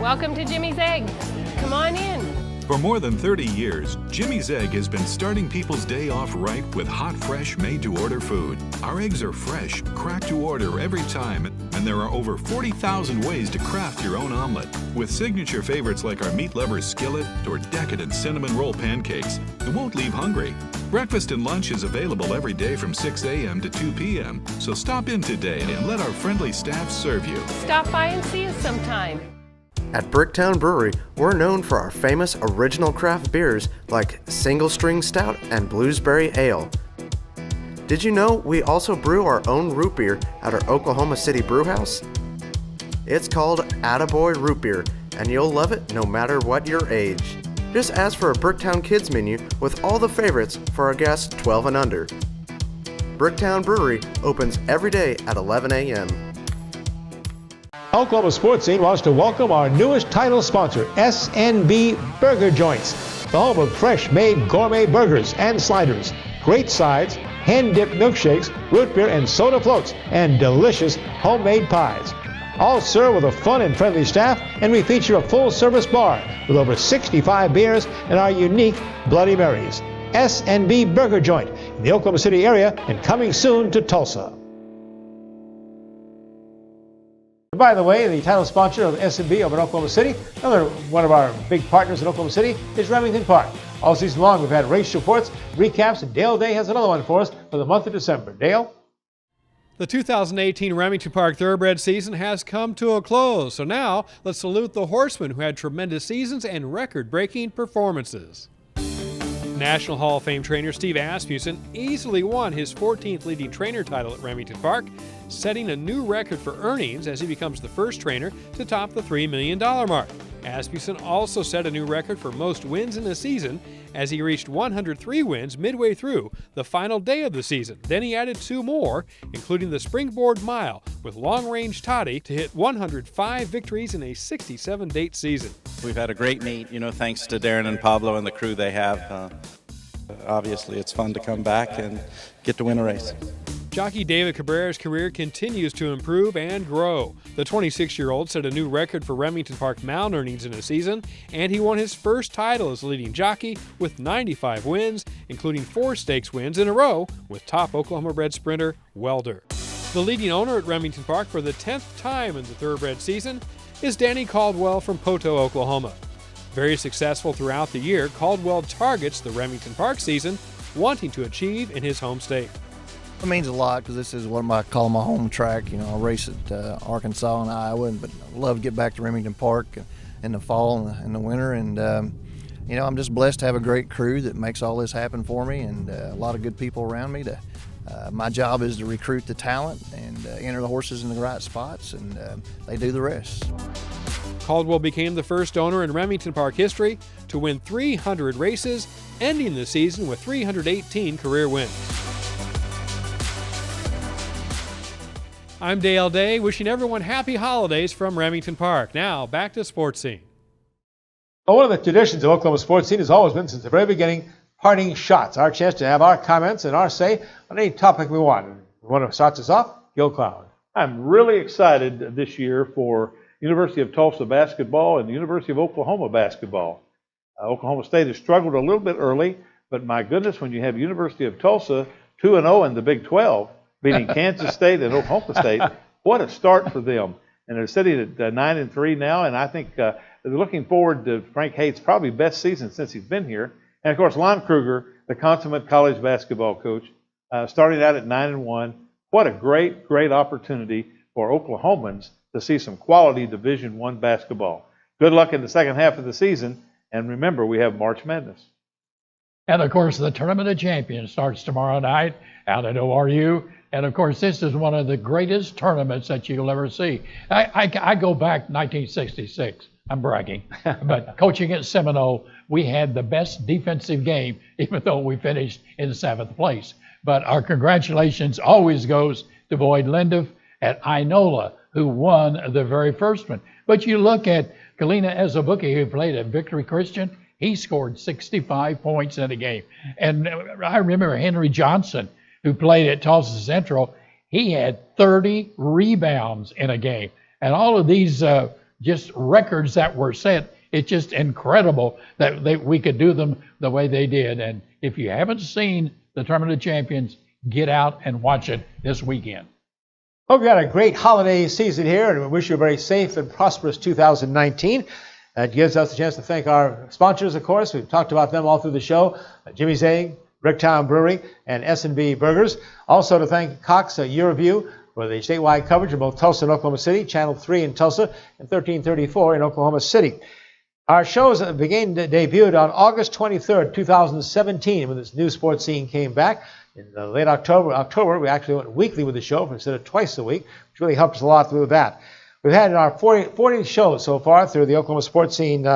[SPEAKER 6] Welcome to Jimmy's Egg. Come on in.
[SPEAKER 7] For more than 30 years, Jimmy's Egg has been starting people's day off right with hot, fresh, made-to-order food. Our eggs are fresh, cracked to order every time, and there are over 40,000 ways to craft your own omelet. With signature favorites like our meat lovers skillet or decadent cinnamon roll pancakes, it won't leave hungry. Breakfast and lunch is available every day from 6 a.m. to 2 p.m., so stop in today and let our friendly staff serve you.
[SPEAKER 6] Stop by and see us sometime.
[SPEAKER 8] At Bricktown Brewery, we're known for our famous original craft beers like Single String Stout and Bluesberry Ale. Did you know we also brew our own root beer at our Oklahoma City brewhouse? It's called Attaboy Root Beer, and you'll love it no matter what your age. Just ask for a Bricktown Kids menu with all the favorites for our guests 12 and under. Bricktown Brewery opens every day at 11 a.m.
[SPEAKER 1] Oklahoma Sportscene wants to welcome our newest title sponsor, SNB Burger Joints, the home of fresh-made gourmet burgers and sliders, great sides, hand-dipped milkshakes, root beer and soda floats, and delicious homemade pies. All served with a fun and friendly staff, and we feature a full-service bar with over 65 beers and our unique Bloody Marys. SNB Burger Joint in the Oklahoma City area and coming soon to Tulsa. By the way, the title sponsor of S&B over in Oklahoma City, another one of our big partners in Oklahoma City, is Remington Park. All season long, we've had race reports, recaps, and Dale Day has another one for us for the month of December. Dale?
[SPEAKER 14] The 2018 Remington Park Thoroughbred season has come to a close, so now let's salute the horsemen who had tremendous seasons and record-breaking performances. National Hall of Fame trainer Steve Asmussen easily won his 14th leading trainer title at Remington Park, setting a new record for earnings as he becomes the first trainer to top the $3 million mark. Asmussen also set a new record for most wins in a season as he reached 103 wins midway through the final day of the season. Then he added 2 more, including the Springboard Mile with long-range Toddy to hit 105 victories in a 67-date season.
[SPEAKER 15] We've had a great meet, thanks to Darren and Pablo and the crew they have. Obviously, it's fun to come back and get to win a race.
[SPEAKER 14] Jockey David Cabrera's career continues to improve and grow. The 26-year-old set a new record for Remington Park mount earnings in a season, and he won his first title as leading jockey with 95 wins, including 4 stakes wins in a row with top Oklahoma-bred sprinter Welder. The leading owner at Remington Park for the 10th time in the thoroughbred season is Danny Caldwell from Poto, Oklahoma. Very successful throughout the year, Caldwell targets the Remington Park season, wanting to achieve in his home state.
[SPEAKER 16] It means a lot because this is what I call my home track. I race at Arkansas and Iowa, but I love to get back to Remington Park in the fall and the winter. And, I'm just blessed to have a great crew that makes all this happen for me and a lot of good people around me. My job is to recruit the talent and enter the horses in the right spots, and they do the rest.
[SPEAKER 14] Caldwell became the first owner in Remington Park history to win 300 races, ending the season with 318 career wins. I'm Dale Day, wishing everyone happy holidays from Remington Park. Now, back to Sportscene.
[SPEAKER 1] Well, one of the traditions of Oklahoma Sportscene has always been, since the very beginning, parting shots. Our chance to have our comments and our say on any topic we want. One of starts us off, Gil Cloud.
[SPEAKER 2] I'm really excited this year for, University of Tulsa basketball and the University of Oklahoma basketball. Oklahoma State has struggled a little bit early, but my goodness, when you have University of Tulsa 2-0 in the Big 12, beating Kansas State and Oklahoma State, what a start for them. And they're sitting at 9-3 now, and I think they're looking forward to Frank Haith's probably best season since he's been here. And of course, Lon Kruger, the consummate college basketball coach, starting out at 9-1. What a great, great opportunity for Oklahomans to see some quality Division I basketball. Good luck in the second half of the season, and remember, we have March Madness.
[SPEAKER 3] And of course, the Tournament of Champions starts tomorrow night out at ORU. And of course, this is one of the greatest tournaments that you'll ever see. I go back 1966. I'm bragging, but coaching at Seminole, we had the best defensive game, even though we finished in 7th place. But our congratulations always goes to Boyd Lindeff at Inola, who won the very first one. But you look at Kalina Ezebuki, who played at Victory Christian, he scored 65 points in a game. And I remember Henry Johnson, who played at Tulsa Central, he had 30 rebounds in a game. And all of these just records that were set, it's just incredible that we could do them the way they did. And if you haven't seen the Tournament of Champions, get out and watch it this weekend.
[SPEAKER 1] Hope you had a great holiday season here, and we wish you a very safe and prosperous 2019. That gives us a chance to thank our sponsors, of course. We've talked about them all through the show. Jimmy's Egg, Bricktown Brewery, and S&B Burgers. Also to thank Cox Eureview for the statewide coverage of both Tulsa and Oklahoma City, Channel 3 in Tulsa and 1334 in Oklahoma City. Our shows debuted on August 23rd, 2017, when this new sports scene came back. In late October, we actually went weekly with the show instead of twice a week, which really helped us a lot through that. We've had our 40 shows so far through the Oklahoma Sports Scene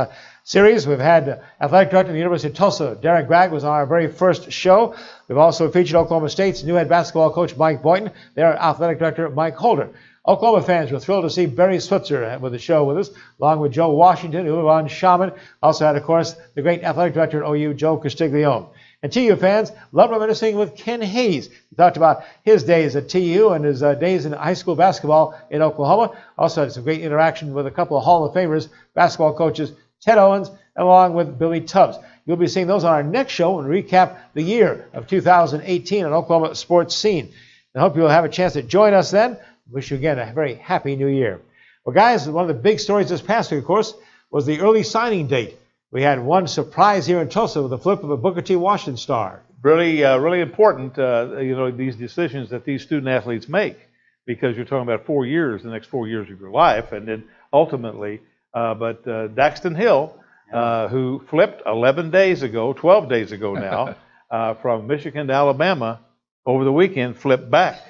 [SPEAKER 1] series. We've had Athletic Director of the University of Tulsa, Derek Bragg, was on our very first show. We've also featured Oklahoma State's new head basketball coach, Mike Boynton, their Athletic Director, Mike Holder. Oklahoma fans were thrilled to see Barry Switzer with the show with us, along with Joe Washington, Uwan Shaman. Also had, of course, the great Athletic Director at OU, Joe Castiglione. And TU fans loved reminiscing with Ken Hayes. He talked about his days at TU and his days in high school basketball in Oklahoma. Also had some great interaction with a couple of Hall of Famers, basketball coaches, Ted Owens, along with Billy Tubbs. You'll be seeing those on our next show and recap the year of 2018 on Oklahoma Sports Scene. I hope you'll have a chance to join us then. Wish you again a very happy new year. Well, guys, one of the big stories this past week, of course, was the early signing date. We had one surprise here in Tulsa with the flip of a Booker T. Washington star.
[SPEAKER 2] Really, really important, these decisions that these student athletes make, because you're talking about 4 years, the next 4 years of your life, and then ultimately, but Daxton Hill, who flipped 12 days ago now, from Michigan to Alabama over the weekend, flipped back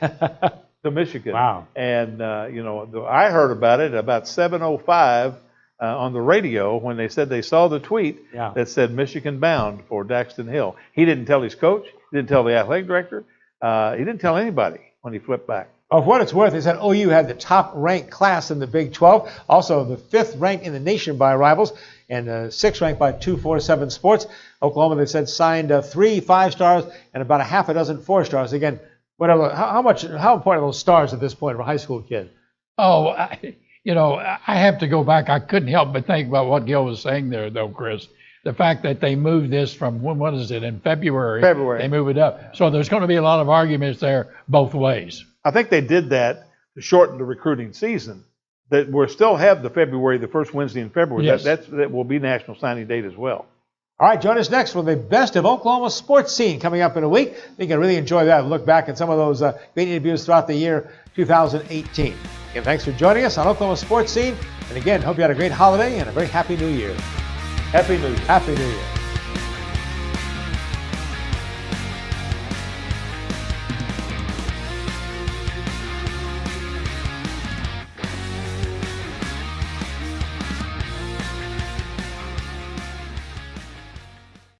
[SPEAKER 2] to Michigan.
[SPEAKER 1] Wow.
[SPEAKER 2] And, I heard about it about 7:05 on the radio when they said they saw the tweet that said Michigan bound for Daxton Hill. He didn't tell his coach. He didn't tell the athletic director. He didn't tell anybody when he flipped back.
[SPEAKER 1] Of what it's worth, they said OU had the top-ranked class in the Big 12, also the 5th ranked in the nation by rivals, and 6th ranked by 247 Sports. Oklahoma, they said, signed 3 5-stars and about a half a dozen 4-stars. Again, how important are those stars at this point for a high school kid?
[SPEAKER 3] Oh, I have to go back. I couldn't help but think about what Gil was saying there, though, Chris. The fact that they moved this from, what is it, in February? They move it up. So there's going to be a lot of arguments there both ways.
[SPEAKER 2] I think they did that to shorten the recruiting season. That we'll still have the first Wednesday in February.
[SPEAKER 3] Yes.
[SPEAKER 2] That will be National Signing Date as well.
[SPEAKER 1] All right, join us next for the best of Oklahoma Sports Scene coming up in a week. You can really enjoy that and look back at some of those great interviews throughout the year 2018. Again, thanks for joining us on Oklahoma Sports Scene. And again, hope you had a great holiday and a very happy new year.
[SPEAKER 2] Happy New Year.
[SPEAKER 1] Happy New Year.